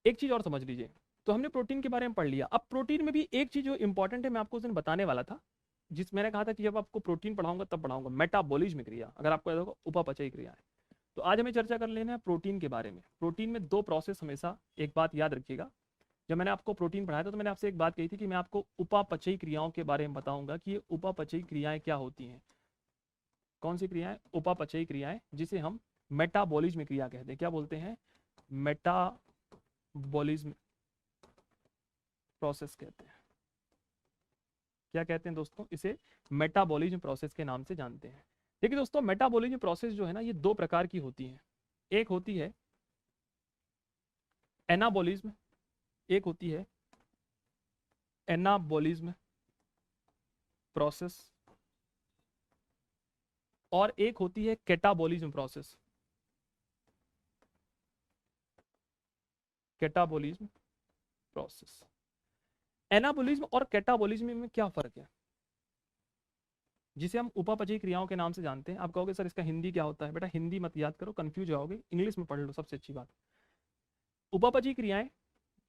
A: एक चीज और समझ लीजिए। तो हमने प्रोटीन के बारे में पढ़ लिया। अब प्रोटीन में भी एक चीज जो इंपॉर्टेंट है, मैं आपको उस दिन बताने वाला था, जिस मैंने कहा था कि जब आपको प्रोटीन पढ़ाऊंगा तब पढ़ाऊंगा, मेटाबॉलिज्म क्रिया, अगर आपको याद होगा उपापचयी क्रिया है। तो आज हमें चर्चा कर लेना है प्रोटीन के बारे में। प्रोटीन में 2 प्रोसेस, हमेशा एक बात याद रखिएगा। जब मैंने आपको प्रोटीन पढ़ाया था तो मैंने आपसे एक बात कही थी कि मैं आपको उपापचयी क्रियाओं के बारे में बताऊंगा कि ये उपापचयी क्रियाएं क्या होती हैं। कौन सी क्रियाएं? उपापचयी क्रियाएं, जिसे हम मेटाबॉलिज्म क्रिया कहते हैं। क्या बोलते हैं? मेटाबॉलिज्म प्रोसेस कहते हैं। क्या कहते हैं दोस्तों? इसे मेटाबॉलिज्म प्रोसेस के नाम से जानते हैं। देखिए दोस्तों, मेटाबॉलिज्म प्रोसेस जो है ना, ये 2 प्रकार की होती है। एक होती है एनाबॉलिज्म, एक होती है एनाबॉलिज्म प्रोसेस, और एक होती है catabolism process. Catabolism process. Anabolism और कैटाबॉलिज्म में क्या फर्क है, जिसे हम उपापचयी क्रियाओं के नाम से जानते हैं? आप कहोगे सर इसका हिंदी क्या होता है? बेटा हिंदी मत याद करो, कंफ्यूज जाओगे, इंग्लिश में पढ़ लो, सबसे अच्छी बात। उपापचयी क्रियाएं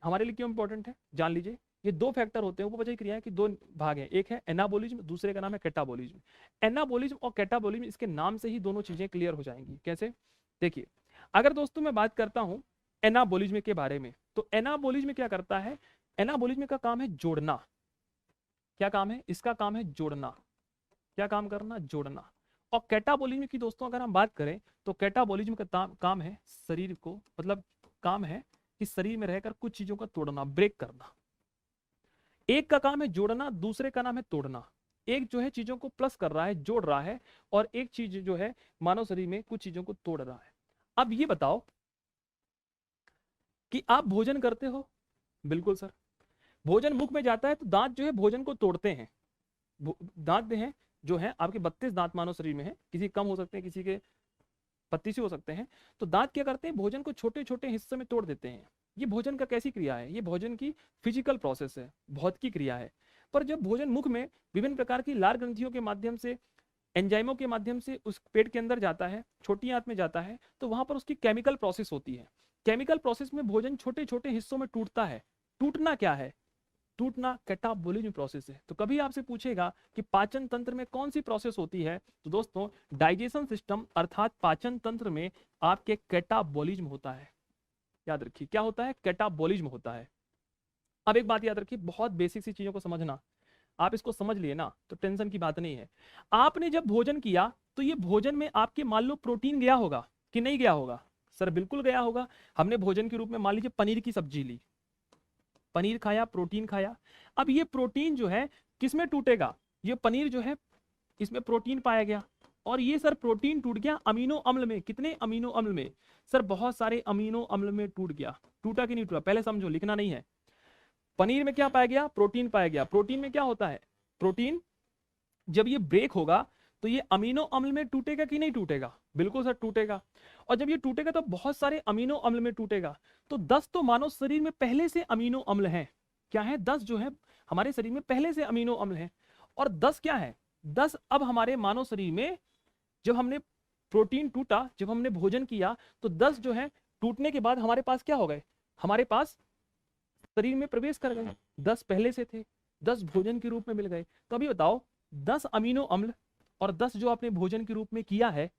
A: हमारे लिए क्यों इंपॉर्टेंट है, जान लीजिए। ये 2 फैक्टर होते हैं। उपापचयी क्रियाएं की 2 भाग हैं, एक है एनाबॉलिज्म, दूसरे का नाम है कैटाबॉलिज्म। एनाबॉलिज्म और कैटाबॉलिज्म, इसके नाम से ही दोनों चीजें क्लियर हो जाएंगी। कैसे? देखिए, अगर दोस्तों मैं बात करता हूं एनाबॉलिज्म के बारे में, तो एनाबॉलिज्म क्या करता है? एनाबॉलिज्म का काम है जोड़ना। क्या काम है इसका? काम है जोड़ना। क्या काम करना? जोड़ना। और कैटाबॉलिज्म की दोस्तों अगर हम बात करें, तो कैटाबॉलिज्म का काम है शरीर को, मतलब काम है कि शरीर में रहकर कुछ चीजों का तोड़ना, ब्रेक करना। एक का काम है जोड़ना, दूसरे का नाम है तोड़ना। एक जो है चीजों को प्लस कर रहा है, जोड़ रहा है, और एक चीज जो है मानव शरीर में कुछ चीजों को तोड़ रहा है। अब ये बताओ कि आप भोजन करते हो? बिल्कुल सर। भोजन मुख में जाता है तो दांत जो है भोजन को तोड़ते हैं। दांत हैं जो है आपके 32 दांत मानव शरीर में है, किसी कम हो सकते हैं, किसी के 32 हो सकते हैं। तो दांत क्या करते हैं? भोजन को छोटे छोटे हिस्से में तोड़ देते हैं। ये भोजन का कैसी क्रिया है? ये भोजन की फिजिकल प्रोसेस है, भौतिकी क्रिया है। पर जब भोजन मुख में विभिन्न प्रकार की लार ग्रंथियों के माध्यम से, एंजाइमों के माध्यम से उस पेट के अंदर जाता है, छोटी आंत में जाता है, तो वहां पर उसकी केमिकल प्रोसेस होती है। केमिकल प्रोसेस में भोजन छोटे छोटे हिस्सों में टूटता है। टूटना क्या है? टूटना कैटाबोलिज्म प्रोसेस है। तो कभी आपसे पूछेगा कि पाचन तंत्र में कौन सी प्रोसेस होती है, तो दोस्तों डाइजेशन सिस्टम अर्थात पाचन तंत्र में आपके कैटाबोलिज्म होता है। याद रखिए क्या होता है? कैटाबोलिज्म होता है। अब एक बात याद रखिए, बहुत बेसिक सी चीजों को समझना, आप इसको समझ लिए ना तो टेंशन की बात नहीं है। आपने जब भोजन किया तो ये भोजन में आपके मान लो प्रोटीन गया होगा कि नहीं गया होगा? सर बिल्कुल गया होगा। हमने भोजन के रूप में मान लीजिए पनीर की सब्जी ली, पनीर खाया, प्रोटीन खाया। अब ये प्रोटीन जो है किस में टूटेगा? ये पनीर जो है इसमें प्रोटीन पाया गया, और ये सर प्रोटीन टूट गया अमीनो अम्ल में। कितने अमीनो अम्ल में? सर बहुत सारे अमीनो अम्ल में टूट गया। टूटा कि नहीं टूटा पहले समझो, लिखना नहीं है। पनीर में क्या पाया गया? प्रोटीन पाया गया। प्रोटीन में क्या होता है? प्रोटीन जब ये ब्रेक होगा तो ये अमीनो अम्ल में टूटेगा कि नहीं टूटेगा? बिल्कुल सर टूटेगा। और जब ये टूटेगा तो बहुत सारे अमीनो अम्ल में टूटेगा। तो 10 तो मानव शरीर में पहले से अमीनो अम्ल हैं। क्या है? 10 जो है हमारे शरीर में पहले से अमीनो अम्ल हैं। और 10 क्या है? 10 अब हमारे मानव शरीर में जब हमने प्रोटीन टूटा, जब हमने भोजन किया, तो 10 जो है टूटने के बाद हमारे पास क्या हो गए? हमारे पास शरीर में प्रवेश कर गए। 10 पहले से थे, 10 भोजन के रूप में मिल गए। तो अभी बताओ 10 अमीनो अम्ल और 10 जो आपने भोजन के रूप में किया है,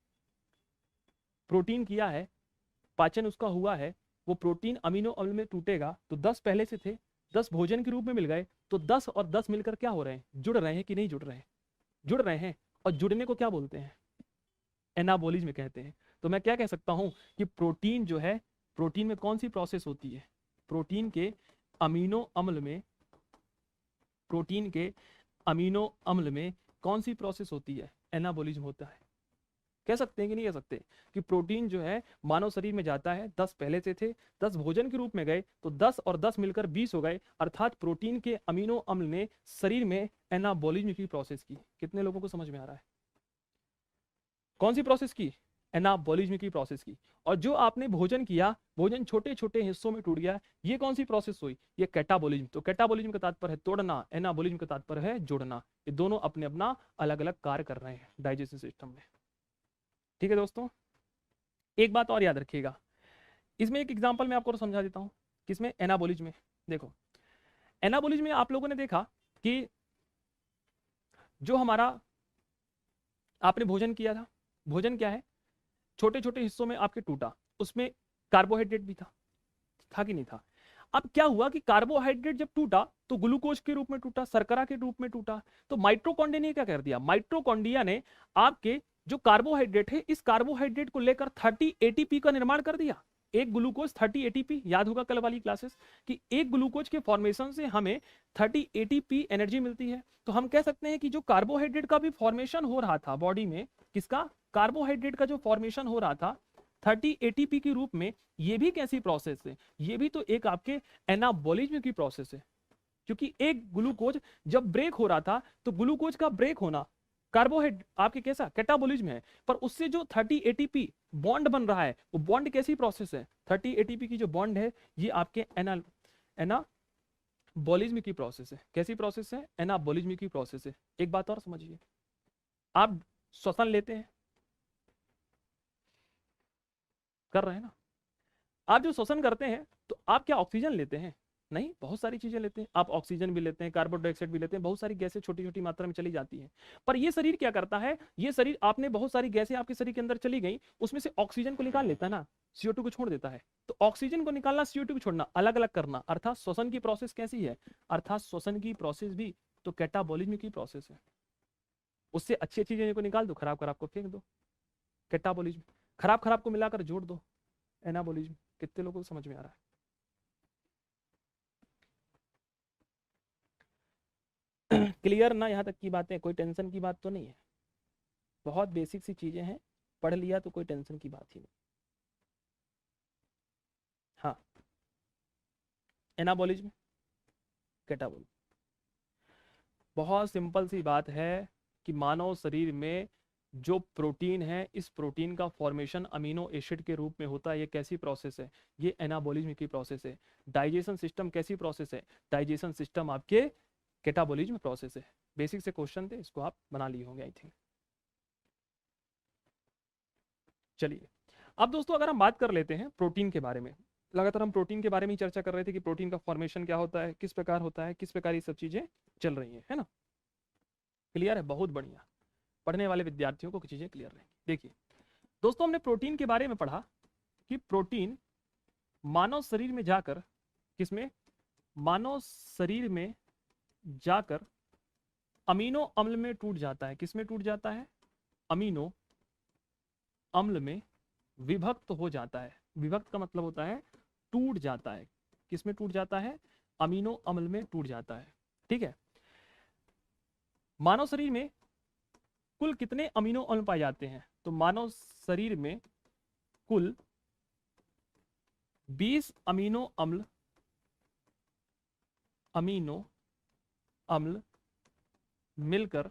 A: प्रोटीन किया है, पाचन उसका हुआ है, वो प्रोटीन अमीनो अम्ल में टूटेगा। तो 10 पहले से थे, 10 भोजन के रूप में मिल गए। तो 10 और 10 मिलकर क्या हो रहे हैं? जुड़ रहे हैं कि नहीं जुड़ रहे हैं? जुड़ रहे हैं। और जुड़ने को क्या बोलते हैं? एनाबोलिज्म कहते हैं। तो मैं क्या कह सकता हूं कि प्रोटीन जो है, प्रोटीन में कौन सी प्रोसेस होती है? प्रोटीन के अमीनो अम्ल में, प्रोटीन के अमीनो अम्ल में कौन सी प्रोसेस होती है? एनाबोलिज्म होता है। कह सकते हैं कि नहीं कह सकते कि प्रोटीन जो है मानव शरीर में जाता है, 10 पहले से थे, 10 भोजन के रूप में गए, तो 10 और 10 मिलकर 20 हो गए। अर्थात प्रोटीन के अमीनो अम्ल ने शरीर में एनाबोलिज्म की प्रोसेस की। कितने लोगों को समझ में आ रहा है? कौन सी प्रोसेस की? एनाबोलिज्म की प्रोसेस की। और जो आपने भोजन किया, भोजन छोटे छोटे हिस्सों में टूट गया, ये कौन सी प्रोसेस हुई? ये कैटाबोलिज्म। तो कैटाबोलिज्म का तात्पर्य है तोड़ना, एनाबोलिज्म का तात्पर्य है जोड़ना। ये दोनों अपने अपना अलग अलग कार्य कर रहे हैं डाइजेशन सिस्टम में। ठीक है दोस्तों, एक बात और याद रखिएगा, इसमें एक एग्जांपल मैं आपको समझा देता हूं। किसमें? एनाबोलिज्म में। देखो एनाबोलिज्म में आप लोगों ने देखा कि जो हमारा आपने भोजन किया था, भोजन क्या है? छोटे छोटे हिस्सों में आपके टूटा, उसमें कार्बोहाइड्रेट भी था कि नहीं था? अब क्या हुआ कि कार्बोहाइड्रेट जब टूटा तो ग्लूकोज के रूप में टूटा, शर्करा के रूप में टूटा। तो माइटोकॉन्ड्रिया ने क्या कर दिया? माइटोकॉन्ड्रिया ने आपके जो कार्बोहाइड्रेट है, इस कार्बोहाइड्रेट को लेकर 30 एटीपी का निर्माण कर दिया। एक ग्लूकोज 30 एटीपी, याद होगा कल वाली क्लासेस कि एक ग्लूकोज के फॉर्मेशन से हमें 30 एटीपी एनर्जी मिलती है। तो हम कह सकते हैं कि जो कार्बोहाइड्रेट का भी फॉर्मेशन हो रहा था बॉडी में, किसका? कार्बोहाइड्रेट का जो फॉर्मेशन हो रहा था 30 एटीपी के रूप में, ये भी कैसी प्रोसेस है? ये भी तो एक आपके एनाबोलिज्म की प्रोसेस है। क्योंकि एक ग्लूकोज जब ब्रेक हो रहा था, तो ग्लूकोज का ब्रेक होना कार्बोहाइड्रेट आपके कैसा? कैटाबोलिज्म है। पर उससे जो 30 एटीपी बॉन्ड बन रहा है, वो बॉन्ड कैसी प्रोसेस है? 30 एटीपी की जो बॉन्ड है, ये आपके एनाबोलिज्म की प्रोसेस है। कैसी प्रोसेस है? एनाबोलिज्म की प्रोसेस है। एक बात और समझिए, आप श्वसन लेते हैं, कर रहे हैं ना? आप जो श्वसन करते हैं तो आप क्या ऑक्सीजन लेते हैं? नहीं, बहुत सारी चीजें लेते हैं। आप ऑक्सीजन भी लेते हैं, कार्बन डाइऑक्साइड भी लेते हैं, बहुत सारी गैसें छोटी छोटी मात्रा में चली जाती हैं। पर ये शरीर क्या करता है? ये शरीर, आपने बहुत सारी गैसें आपके शरीर के अंदर चली गई, उसमें से ऑक्सीजन को निकाल लेता है ना, CO2 को छोड़ देता है। तो ऑक्सीजन को निकालना, CO2 को छोड़ना, अलग अलग करना, अर्थात श्वसन की प्रोसेस कैसी है? अर्थात श्वसन की प्रोसेस भी तो कैटाबोलिज्म की प्रोसेस है। उससे अच्छी अच्छी चीजों को निकाल दो, खराब खराब को फेंक दो, कैटाबोलिज्म। खराब खराब को मिलाकर जोड़ दो, एनाबोलिज्म। कितने लोगों को समझ में आ रहा है? क्लियर ना? यहाँ तक की बातें, कोई टेंशन की बात तो नहीं है? बहुत बेसिक सी चीजें हैं, पढ़ लिया तो कोई टेंशन की बात ही नहीं। हाँ, एनाबोलिज्म, कैटाबोलिज्म, बहुत सिंपल सी बात है कि मानव शरीर में जो प्रोटीन है, इस प्रोटीन का फॉर्मेशन अमीनो एसिड के रूप में होता है। ये कैसी प्रोसेस है? ये एनाबोलिज्म की प्रोसेस है। डाइजेशन सिस्टम कैसी प्रोसेस है? डाइजेशन सिस्टम आपके कैटाबोलिज्म प्रोसेस है। बेसिक से क्वेश्चन थे, इसको आप बना लिए होंगे आई थिंक। चलिए अब दोस्तों अगर हम बात कर लेते हैं प्रोटीन के बारे में, लगातार हम प्रोटीन के बारे में ही चर्चा कर रहे थे कि प्रोटीन का फॉर्मेशन क्या होता है, किस प्रकार होता है, किस प्रकार ये सब चीजें चल रही है ना। क्लियर है? बहुत बढ़िया, पढ़ने वाले विद्यार्थियों को चीजें क्लियर रहेंगी। देखिए दोस्तों, हमने प्रोटीन के बारे में पढ़ा कि प्रोटीन मानव शरीर में जाकर, किसमें, मानव शरीर में जाकर अमीनो अम्ल में टूट जाता है। किसमें टूट जाता है? अमीनो अम्ल में विभक्त हो जाता है। विभक्त का मतलब होता है टूट जाता है। किसमें टूट जाता है? अमीनो अम्ल में टूट जाता है। ठीक है। मानव शरीर में कुल कितने अमीनो अम्ल पाए जाते हैं? तो मानव शरीर में कुल 20 अमीनो अम्ल मिलकर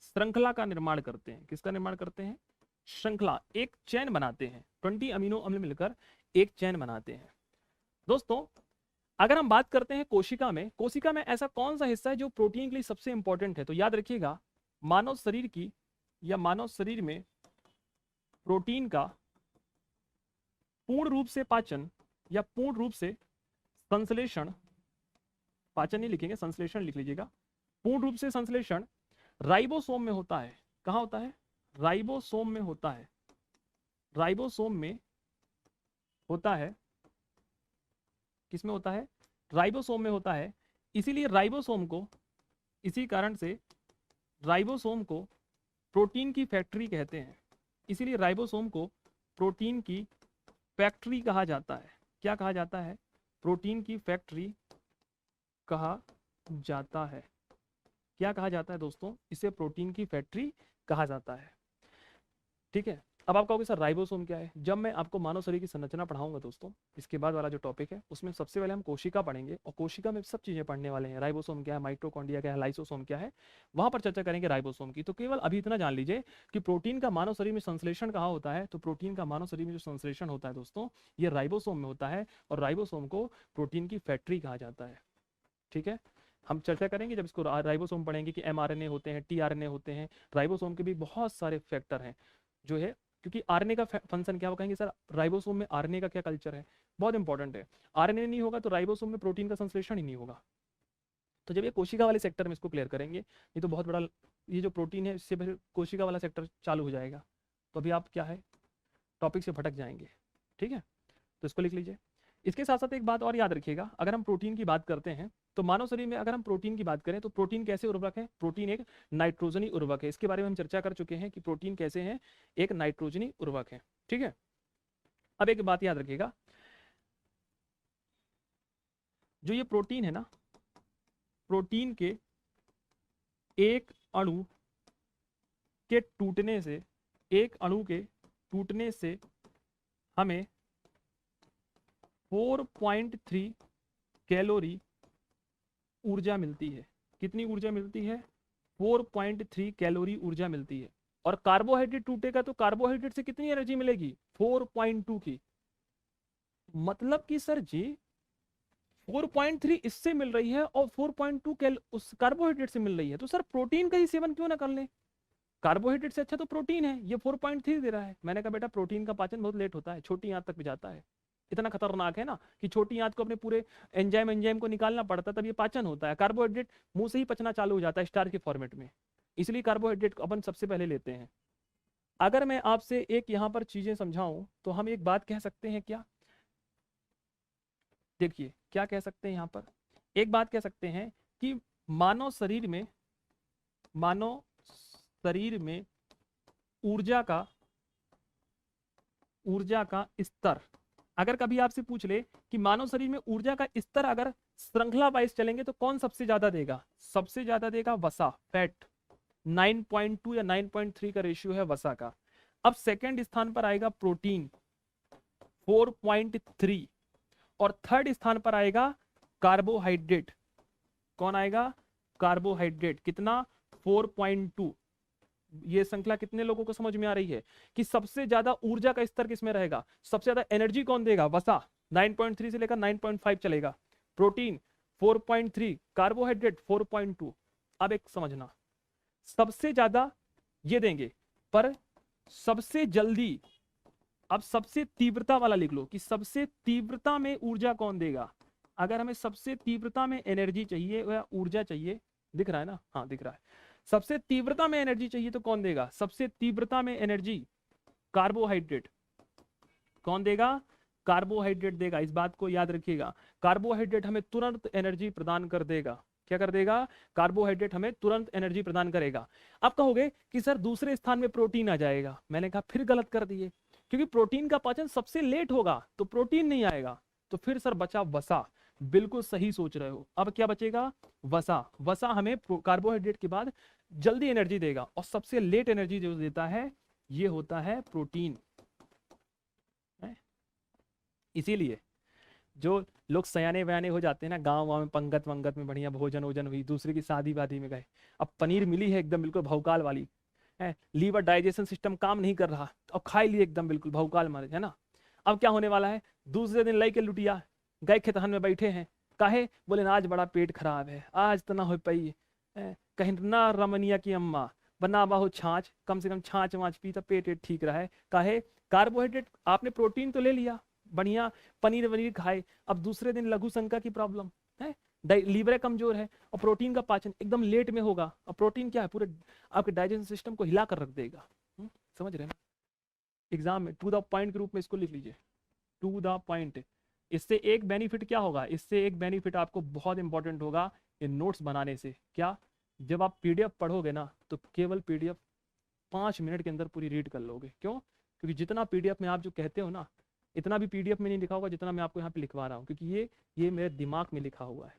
A: श्रृंखला का निर्माण करते हैं। किसका निर्माण करते हैं? श्रृंखला, एक चेन बनाते हैं। 20 अमीनो अम्ल मिलकर एक चेन बनाते हैं। दोस्तों अगर हम बात करते हैं कोशिका में, कोशिका में ऐसा कौन सा हिस्सा है जो प्रोटीन के लिए सबसे इंपॉर्टेंट है? तो याद रखिएगा, मानव शरीर की या मानव शरीर में प्रोटीन का पूर्ण रूप से पाचन या पूर्ण रूप से संश्लेषण, पाचन नहीं लिखेंगे, संश्लेषण लिख लीजिएगा, पूर्ण रूप से संश्लेषण राइबोसोम में होता है। कहां होता है? राइबोसोम में होता है। राइबोसोम में होता है। किसमें होता है? राइबोसोम में होता है। इसीलिए राइबोसोम को, इसी कारण से राइबोसोम को प्रोटीन की फैक्ट्री कहते हैं। इसीलिए राइबोसोम को प्रोटीन की फैक्ट्री कहा जाता है। क्या कहा जाता है? प्रोटीन की फैक्ट्री कहा जाता है। क्या कहा जाता है दोस्तों? इसे प्रोटीन की फैक्ट्री कहा जाता है। ठीक है। अब आप कहोगे सर राइबोसोम क्या है? जब मैं आपको मानव शरीर की संरचना पढ़ाऊंगा दोस्तों, इसके बाद वाला जो टॉपिक है उसमें सबसे पहले हम कोशिका पढ़ेंगे, और कोशिका में सब चीजें पढ़ने वाले हैं। राइबोसोम क्या है, माइटोकॉन्ड्रिया क्या है, लाइसोसोम क्या है, वहां पर चर्चा करेंगे राइबोसोम की। तो केवल अभी इतना जान लीजिए कि प्रोटीन का मानव शरीर में संश्लेषण कहाँ होता है। तो प्रोटीन का मानव शरीर में जो संश्लेषण होता है दोस्तों, ये राइबोसोम में होता है, और राइबोसोम को प्रोटीन की फैक्ट्री कहा जाता है। ठीक है। हम चर्चा करेंगे जब इसको राइबोसोम पढ़ेंगे कि mRNA होते हैं, tRNA होते हैं, राइबोसोम के भी बहुत सारे फैक्टर हैं जो है, क्योंकि आरएनए का फंक्शन क्या, वो कहेंगे सर राइबोसोम में आरएनए का क्या कल्चर है। बहुत इंपॉर्टेंट है। आरएनए नहीं होगा तो राइबोसोम में प्रोटीन का संश्लेषण ही नहीं होगा। तो जब ये कोशिका वाले सेक्टर में इसको क्लियर करेंगे, ये तो बहुत बड़ा, ये जो प्रोटीन है इससे फिर कोशिका वाला सेक्टर चालू हो जाएगा, तो अभी आप क्या है टॉपिक से भटक जाएंगे। ठीक है, तो इसको लिख लीजिए। इसके साथ साथ एक बात और याद रखिएगा, अगर हम प्रोटीन की बात करते हैं तो मानव शरीर में अगर हम प्रोटीन की बात करें तो प्रोटीन कैसे उर्वरक है? प्रोटीन एक नाइट्रोजनी उर्वरक है। इसके बारे में हम चर्चा कर चुके हैं कि प्रोटीन कैसे है, एक नाइट्रोजनी उर्वरक है। ठीक है। अब एक बात याद रखिएगा, जो ये प्रोटीन है ना, प्रोटीन के एक अणु के टूटने से, एक अणु के टूटने से हमें 4.3 कैलोरी ऊर्जा मिलती है। कितनी ऊर्जा मिलती है? 4.3 कैलोरी ऊर्जा मिलती है। और कार्बोहाइड्रेट टूटेगा तो कार्बोहाइड्रेट से कितनी एनर्जी मिलेगी? 4.2 की। मतलब कि सर जी 4.3 इससे मिल रही है और 4.2 उस कार्बोहाइड्रेट से मिल रही है, तो सर प्रोटीन का ही सेवन क्यों ना कर लें? कार्बोहाइड्रेट से अच्छा तो प्रोटीन है, ये 4.3 दे रहा है। मैंने कहा बेटा प्रोटीन का पाचन बहुत लेट होता है, छोटी आंत तक भी जाता है। इतना खतरनाक है ना कि छोटी आंत को अपने पूरे एंजाइम को निकालना पड़ता है, तब ये पाचन होता है। कार्बोहाइड्रेट मुंह से ही पचना चालू हो जाता है स्टार के फॉर्मेट में, इसलिए कार्बोहाइड्रेट को अपन सबसे पहले लेते हैं। अगर मैं आपसे एक यहाँ पर चीजें समझाऊं तो हम एक बात कह सकते हैं क्या? देखिए क्या कह सकते हैं यहाँ पर, एक बात कह सकते हैं कि मानव शरीर में ऊर्जा का स्तर, अगर कभी आपसे पूछ ले कि मानव शरीर में ऊर्जा का स्तर अगर श्रृंखला वाइज चलेंगे तो कौन सबसे ज्यादा देगा? सबसे ज्यादा देगा वसा, फैट। 9.2 या 9.3 का रेशियो है वसा का। अब सेकंड स्थान पर आएगा प्रोटीन 4.3, और थर्ड स्थान पर आएगा कार्बोहाइड्रेट। कौन आएगा? कार्बोहाइड्रेट। कितना? 4.2। ये श्रृंखला कितने लोगों को समझ में आ रही है कि सबसे ज्यादा ऊर्जा का स्तर किसमें रहेगा? सबसे ज्यादा एनर्जी कौन देगा? वसा। 9.3 से लेकर 9.5 चलेगा। Protein 4.3, carbohydrate 4.2। अब एक समझना, सबसे ज्यादा ये देंगे, पर सबसे जल्दी, अब सबसे तीव्रता वाला लिख लो कि सबसे तीव्रता में ऊर्जा कौन देगा। अगर हमें सबसे तीव्रता में एनर्जी चाहिए या ऊर्जा चाहिए, दिख रहा है ना, हाँ दिख रहा है, सबसे तीव्रता में एनर्जी चाहिए तो कौन देगा, सबसे तीव्रता में एनर्जी कार्बोहाइड्रेट। कौन देगा, कार्बोहाइड्रेट देगा। इस बात को याद रखिएगा, कार्बोहाइड्रेट हमें तुरंत एनर्जी प्रदान कर देगा। क्या कर देगा, कार्बोहाइड्रेट हमें तुरंत एनर्जी प्रदान करेगा। अब कहोगे कि सर दूसरे स्थान में प्रोटीन आ जाएगा, मैंने कहा फिर गलत कर दिए, क्योंकि प्रोटीन का पाचन सबसे लेट होगा तो प्रोटीन नहीं आएगा। तो फिर सर बचा वसा, बिल्कुल सही सोच रहे हो। अब क्या बचेगा, वसा। वसा हमें कार्बोहाइड्रेट के बाद जल्दी एनर्जी देगा, और सबसे लेट एनर्जी जो देता है ये होता है प्रोटीन। इसीलिए जो लोग सयाने वयाने हो जाते हैं ना, गांव वाँव में पंगत वंगत में बढ़िया भोजन वोजन हुई, दूसरे की शादी वादी में गए, अब पनीर मिली है एकदम बिल्कुल भौकाल वाली है, लीवर डाइजेशन सिस्टम काम नहीं कर रहा, अब खा लिए एकदम बिल्कुल भौकाल मारे, है ना। अब क्या होने वाला है, दूसरे दिन लई के लुटिया गए खेतहन में बैठे हैं, काहे बोले ना आज बड़ा पेट खराब है, आज तो ना हो पाई, कहीं ना रमनिया की अम्मा बना बाहो छाछ, कम से कम छाछ वाछ पी तो पेट ठीक रहा है। काहे, कार्बोहाइड्रेट, आपने प्रोटीन तो ले लिया बढ़िया, पनीर वनीर खाए, अब दूसरे दिन लघु शंका की प्रॉब्लम है, लीवर कमजोर है, और प्रोटीन का पाचन एकदम लेट में होगा, और प्रोटीन क्या है, पूरे आपके डाइजेशन सिस्टम को हिला कर रख देगा। समझ रहे हैं ना, एग्जाम में टू द पॉइंट के रूप में इसको लिख लीजिए, टू द पॉइंट। इससे एक बेनिफिट क्या होगा, इससे एक बेनिफिट आपको बहुत इंपॉर्टेंट होगा ये नोट्स बनाने से। क्या, जब आप पीडीएफ पढ़ोगे ना तो केवल पीडीएफ 5 मिनट के अंदर पूरी रीड कर लोगे। क्यों, क्योंकि जितना पीडीएफ में आप जो कहते हो ना, इतना भी पीडीएफ में नहीं लिखा होगा जितना मैं आपको यहाँ पे लिखवा रहा हूँ, क्योंकि ये मेरे दिमाग में लिखा हुआ है।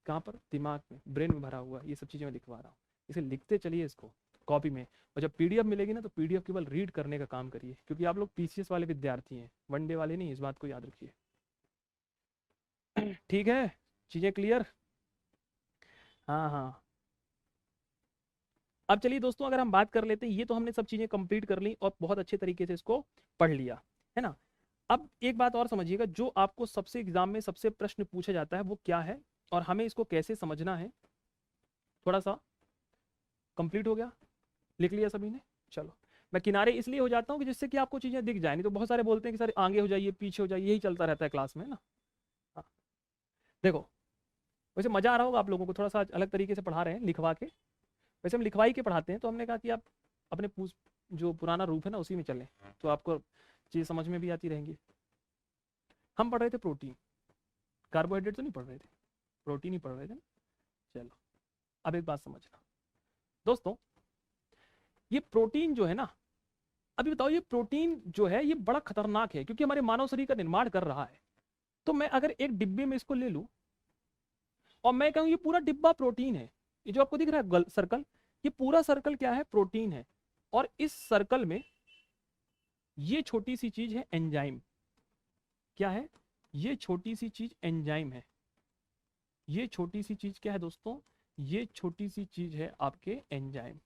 A: कहाँ पर, दिमाग में, ब्रेन में भरा हुआ है, ये सब चीज़ें मैं लिखवा रहा हूँ। इसे लिखते चलिए इसको कॉपी में, और जब पीडीएफ मिलेगी ना तो पीडीएफ केवल रीड करने का काम करिए, क्योंकि आप लोग पीसीएस वाले विद्यार्थी हैं, वनडे वाले नहीं, इस बात को याद रखिए। ठीक है, चीज़ें क्लियर। हाँ हाँ, अब चलिए दोस्तों, अगर हम बात कर लेते हैं, ये तो हमने सब चीज़ें कंप्लीट कर ली और बहुत अच्छे तरीके से इसको पढ़ लिया, है ना। अब एक बात और समझिएगा, जो आपको सबसे एग्जाम में सबसे प्रश्न पूछा जाता है वो क्या है, और हमें इसको कैसे समझना है। थोड़ा सा कंप्लीट हो गया, लिख लिया सभी ने, चलो। मैं किनारे इसलिए हो जाता हूँ कि जिससे कि आपको चीज़ें दिख जाए, नहीं तो बहुत सारे बोलते हैं कि सर आगे हो जाइए पीछे हो जाइए, यही चलता रहता है क्लास में, है ना। हाँ, देखो, वैसे मज़ा आ रहा होगा आप लोगों को, थोड़ा सा अलग तरीके से पढ़ा रहे हैं लिखवा के। वैसे हम लिखवाई के पढ़ाते हैं, तो हमने कहा कि आप अपने जो पुराना रूप है ना उसी में चलें, तो आपको चीज़ समझ में भी आती रहेंगी। हम पढ़ रहे थे प्रोटीन, कार्बोहाइड्रेट तो नहीं पढ़ रहे थे, प्रोटीन ही पढ़ रहे थे ना। चलो, अब एक बात समझना दोस्तों, ये प्रोटीन जो है ना, अभी बताओ, ये प्रोटीन जो है ये बड़ा खतरनाक है, क्योंकि हमारे मानव शरीर का निर्माण कर रहा है। तो मैं अगर एक डिब्बे में इसको ले लूं और मैं कहूं ये पूरा डिब्बा प्रोटीन है, ये जो आपको दिख रहा है सर्कल, ये पूरा सर्कल क्या है, प्रोटीन है। और इस सर्कल में ये छोटी सी चीज है एंजाइम। क्या है, ये छोटी सी चीज एंजाइम है। ये छोटी सी चीज क्या है दोस्तों, ये छोटी सी चीज है आपके एंजाइम।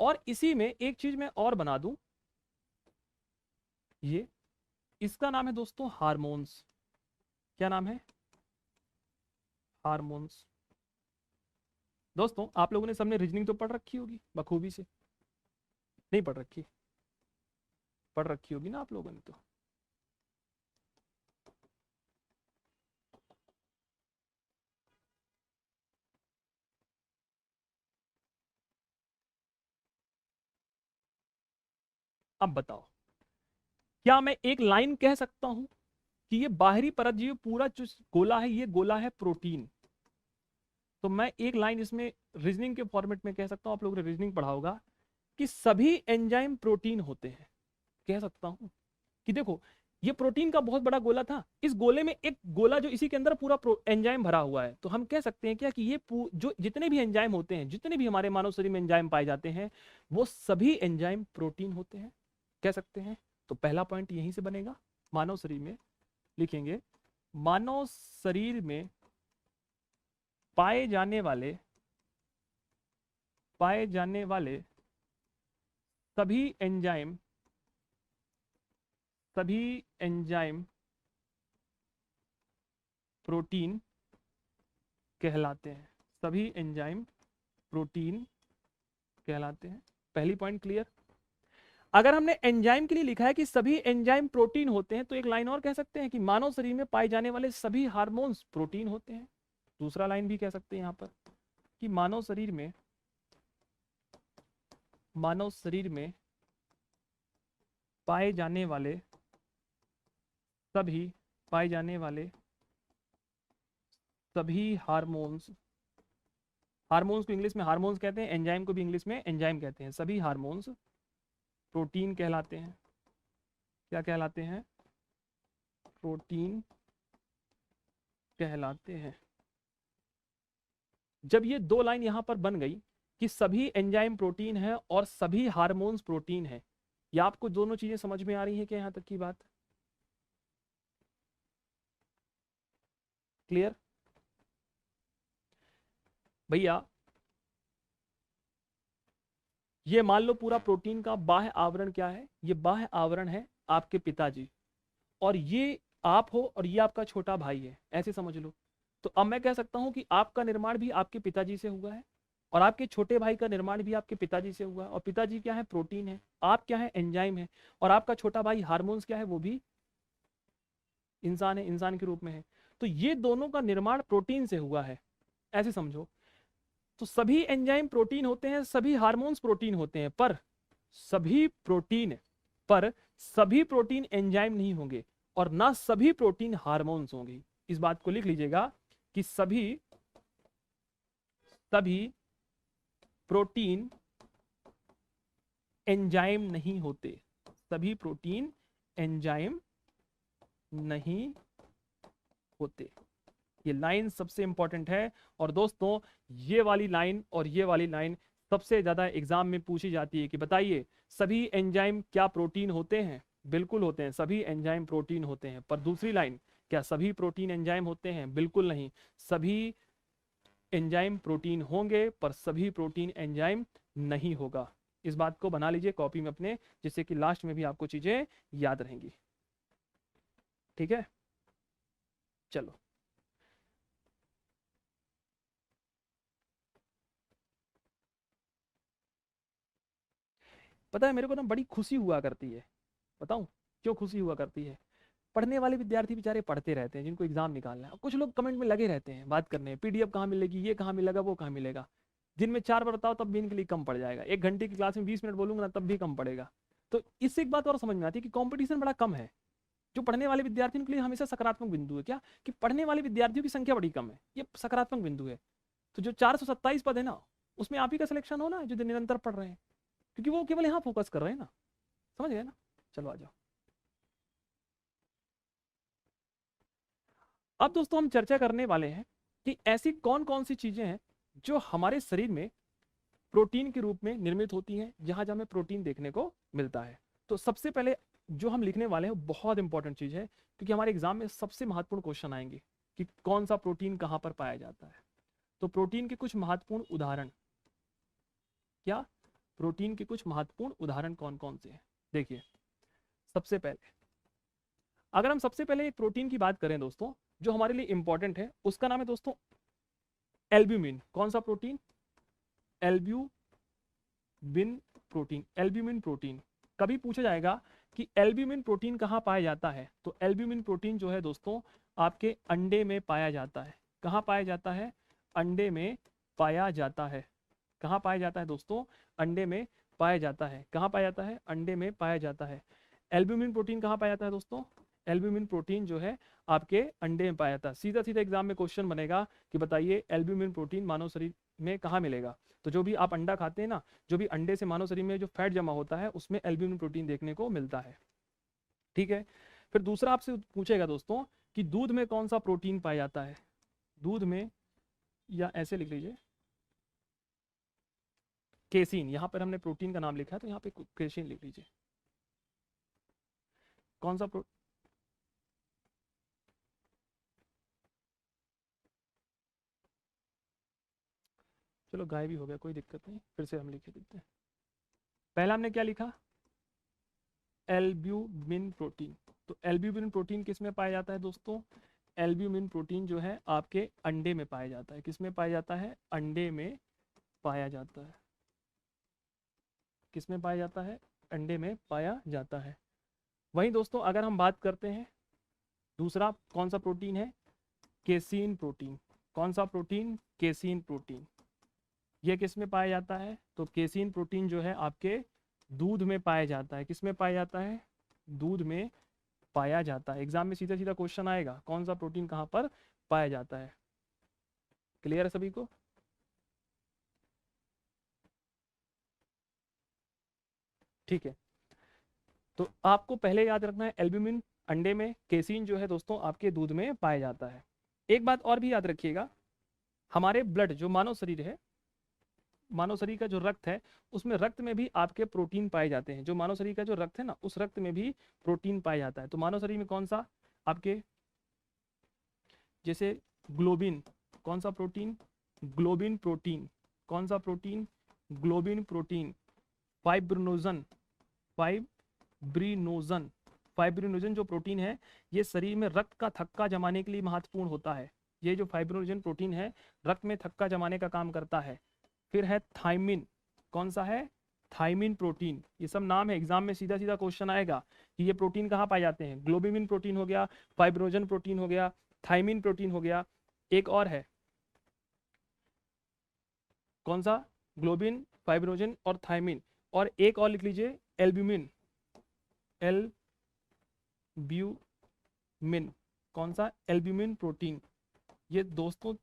A: और इसी में एक चीज मैं और बना दूं, ये इसका नाम है दोस्तों हार्मोन्स। क्या नाम है, हार्मोन्स। दोस्तों आप लोगों ने सबने रीजनिंग तो पढ़ रखी होगी बखूबी से, नहीं पढ़ रखी, पढ़ रखी होगी ना आप लोगों ने तो। अब बताओ, क्या मैं एक लाइन कह सकता हूं कि ये बाहरी परत, ये पूरा जो गोला है, ये गोला है प्रोटीन। तो मैं एक लाइन इसमें रीजनिंग के फॉर्मेट में कह सकता हूं, आप लोगों ने रीजनिंग पढ़ा होगा, कि सभी एंजाइम प्रोटीन होते हैं। कह सकता हूं कि देखो, ये प्रोटीन का बहुत बड़ा गोला था, इस गोले में एक गोला जो इसी के अंदर पूरा एंजाइम भरा हुआ है, तो हम कह सकते हैं क्या कि ये जो जितने भी एंजाइम होते हैं, जितने भी हमारे मानव शरीर में एंजाइम पाए जाते हैं, वो सभी एंजाइम प्रोटीन होते हैं। कह सकते हैं। तो पहला पॉइंट यहीं से बनेगा, मानव शरीर में लिखेंगे, मानव शरीर में पाए जाने वाले सभी एंजाइम प्रोटीन कहलाते हैं, सभी एंजाइम प्रोटीन कहलाते हैं। पहली पॉइंट क्लियर। अगर हमने एंजाइम के लिए लिखा है कि सभी एंजाइम प्रोटीन होते हैं, तो एक लाइन और कह सकते हैं कि मानव शरीर में पाए जाने वाले सभी हार्मोन्स प्रोटीन होते हैं। दूसरा लाइन भी कह सकते हैं यहां पर कि मानव शरीर में पाए जाने वाले सभी हार्मोन्स, हार्मोन्स को इंग्लिश में हार्मोन्स कहते हैं, एंजाइम को भी इंग्लिश में एंजाइम कहते हैं, सभी हार्मोन्स प्रोटीन कहलाते हैं। क्या कहलाते हैं? प्रोटीन कहलाते हैं। जब ये दो लाइन यहां पर बन गई कि सभी एंजाइम प्रोटीन है और सभी हार्मोन्स प्रोटीन है, या आपको दोनों चीजें समझ में आ रही है क्या यहां तक की बात? क्लियर भैया? ये मान लो पूरा प्रोटीन का बाह्य आवरण क्या है? ये बाह्य आवरण है आपके पिताजी, और ये आप हो और ये आपका छोटा भाई है, ऐसे समझ लो। तो अब मैं कह सकता हूं कि आपका निर्माण भी आपके पिताजी से हुआ है, और आपके छोटे भाई का निर्माण भी आपके पिताजी से हुआ है। और पिताजी क्या है? प्रोटीन है। आप क्या है? एंजाइम है। और आपका छोटा भाई हार्मोन्स क्या है? वो भी इंसान है, इंसान के रूप में है। तो ये दोनों का निर्माण प्रोटीन से हुआ है, ऐसे समझो। तो सभी एंजाइम प्रोटीन होते हैं, सभी हार्मोन्स प्रोटीन होते हैं, पर सभी प्रोटीन एंजाइम नहीं होंगे, और ना सभी प्रोटीन हार्मोन्स होंगे। इस बात को लिख लीजिएगा कि सभी प्रोटीन एंजाइम नहीं होते, सभी प्रोटीन एंजाइम नहीं होते। ये लाइन सबसे इंपॉर्टेंट है। और दोस्तों, ये वाली लाइन और ये वाली लाइन सबसे ज्यादा एग्जाम में पूछी जाती है कि बताइए सभी एंजाइम क्या प्रोटीन होते हैं? बिल्कुल होते हैं, सभी एंजाइम प्रोटीन होते हैं। पर दूसरी लाइन, क्या सभी प्रोटीन एंजाइम होते हैं? बिल्कुल नहीं, सभी एंजाइम प्रोटीन होंगे पर सभी प्रोटीन एंजाइम नहीं होगा। इस बात को बना लीजिए कॉपी में अपने, जिससे कि लास्ट में भी आपको चीजें याद रहेंगी। ठीक है, चलो। पता है मेरे को ना बड़ी खुशी हुआ करती है, बताऊं क्यों खुशी हुआ करती है? पढ़ने वाले विद्यार्थी बेचारे पढ़ते रहते हैं, जिनको एग्जाम निकालना है, कुछ लोग कमेंट में लगे रहते हैं बात करने, पीडीएफ कहाँ मिलेगी, ये कहाँ मिलेगा, वो कहाँ मिलेगा। दिन में 4 बार बताओ तब भी इनके लिए कम पड़ जाएगा। 1 घंटे की क्लास में 20 मिनट बोलूंगा ना तब भी कम पड़ेगा। तो इससे एक बात और समझ में आती है कि कंपटीशन बड़ा कम है। जो पढ़ने वाले विद्यार्थियों के लिए हमेशा सकारात्मक बिंदु है क्या, कि पढ़ने वाले विद्यार्थियों की संख्या बड़ी कम है, ये सकारात्मक बिंदु है। तो जो 427 पद है ना, उसमें आप ही का सिलेक्शन हो ना, जो निरंतर पढ़ रहे हैं, क्योंकि वो केवल यहाँ फोकस कर रहे हैं ना। समझ गए ना? चलो आ जाओ। अब दोस्तों हम चर्चा करने वाले हैं कि ऐसी कौन कौन सी चीजें हैं जो हमारे शरीर में प्रोटीन के रूप में निर्मित होती हैं, जहां जहां हमें प्रोटीन देखने को मिलता है। तो सबसे पहले जो हम लिखने वाले हैं वो बहुत इंपॉर्टेंट चीज है, क्योंकि हमारे एग्जाम में सबसे महत्वपूर्ण क्वेश्चन आएंगे कि कौन सा प्रोटीन कहां पर पाया जाता है। तो प्रोटीन के कुछ महत्वपूर्ण उदाहरण, क्या प्रोटीन के कुछ महत्वपूर्ण उदाहरण कौन कौन से हैं? देखिए, सबसे पहले अगर हम सबसे पहले एक प्रोटीन की बात करें दोस्तों, जो हमारे लिए इंपॉर्टेंट है, उसका नाम है दोस्तों एल्ब्यूमिन। कौन सा protein? Albumin protein. Albumin protein कभी पूछा जाएगा कि एल्ब्यूमिन प्रोटीन कहाँ पाया जाता है, तो एल्ब्यूमिन प्रोटीन जो है दोस्तों आपके अंडे में पाया जाता है। कहाँ पाया जाता है? अंडे में पाया जाता है। कहाँ पाया जाता है दोस्तों? अंडे में पाया जाता है। कहाँ पाया जाता है? अंडे में पाया जाता है। एल्ब्यूमिन प्रोटीन कहाँ पाया जाता है दोस्तों? एल्ब्यूमिन प्रोटीन जो है आपके अंडे में पाया जाता है। सीधा सीधा एग्जाम में क्वेश्चन बनेगा कि बताइए एल्ब्यूमिन प्रोटीन मानव शरीर में कहाँ मिलेगा। तो जो भी आप अंडा खाते हैं ना, जो भी अंडे से मानव शरीर में जो फैट जमा होता है, उसमें एल्ब्यूमिन प्रोटीन देखने को मिलता है। ठीक है, फिर दूसरा आपसे पूछेगा दोस्तों कि दूध में कौन सा प्रोटीन पाया जाता है? दूध में, या ऐसे लिख लीजिए केसिन। यहां पर हमने प्रोटीन का नाम लिखा है तो यहाँ पे केसिन लिख लीजिए। कौन सा चलो गायब ही हो गया, कोई दिक्कत नहीं, फिर से हम लिखे देते हैं। पहला हमने क्या लिखा? Albumin protein. तो एल्ब्यूमिन प्रोटीन किस में पाया जाता है दोस्तों? एल्ब्यूमिन प्रोटीन जो है आपके अंडे में पाया जाता है। किसमें पाया जाता है? अंडे में पाया जाता है। किसमें पाया जाता है? अंडे में पाया जाता है। वहीं दोस्तों अगर हम बात करते हैं दूसरा कौन सा प्रोटीन है? Casein protein. कौन सा प्रोटीन? Casein protein. ये किस में पाया जाता है? तो केसीन प्रोटीन जो है आपके दूध में पाया जाता है। किस में पाया जाता है? दूध में पाया जाता है। एग्जाम में सीधा सीधा क्वेश्चन आएगा कौन सा प्रोटीन कहाँ पर पाया जाता है। क्लियर है सभी को? ठीक है, तो आपको पहले याद रखना है एल्ब्यूमिन अंडे में, केसीन जो है दोस्तों आपके दूध में पाया जाता है। एक बात और भी याद रखिएगा, हमारे ब्लड जो मानव शरीर है, मानव शरीर का जो रक्त है उसमें रक्त में भी आपके प्रोटीन पाए जाते हैं। जो मानव शरीर का जो रक्त है ना उस रक्त में भी प्रोटीन पाया जाता है। तो मानव शरीर में कौन सा आपके, जैसे ग्लोबिन, कौन सा प्रोटीन? Globin protein. कौन सा protein? Globin protein. Fibrinogen, fibrinogen, fibrinogen जो प्रोटीन है ये शरीर में रक्त का थक्का जमाने के लिए महत्वपूर्ण होता है। ये जो फाइब्रिनोजन प्रोटीन है रक्त में थक्का जमाने का काम करता है। फिर है थायमिन। कौन सा है? Thiamine protein. ये सब नाम है, एग्जाम में सीधा सीधा क्वेश्चन आएगा कि ये प्रोटीन कहाँ पाए जाते हैं। ग्लोबिन प्रोटीन हो गया, फाइब्रिनोजन प्रोटीन हो गया, थायमिन प्रोटीन हो गया। एक और है, कौन सा? ग्लोबिन, फाइब्रिनोजन और थायमिन। और एक और लिख लीजिए, एल्ब्यूमिन। एल्ब्यूमिन। कौन सा? Albumin protein. ये दोस्तों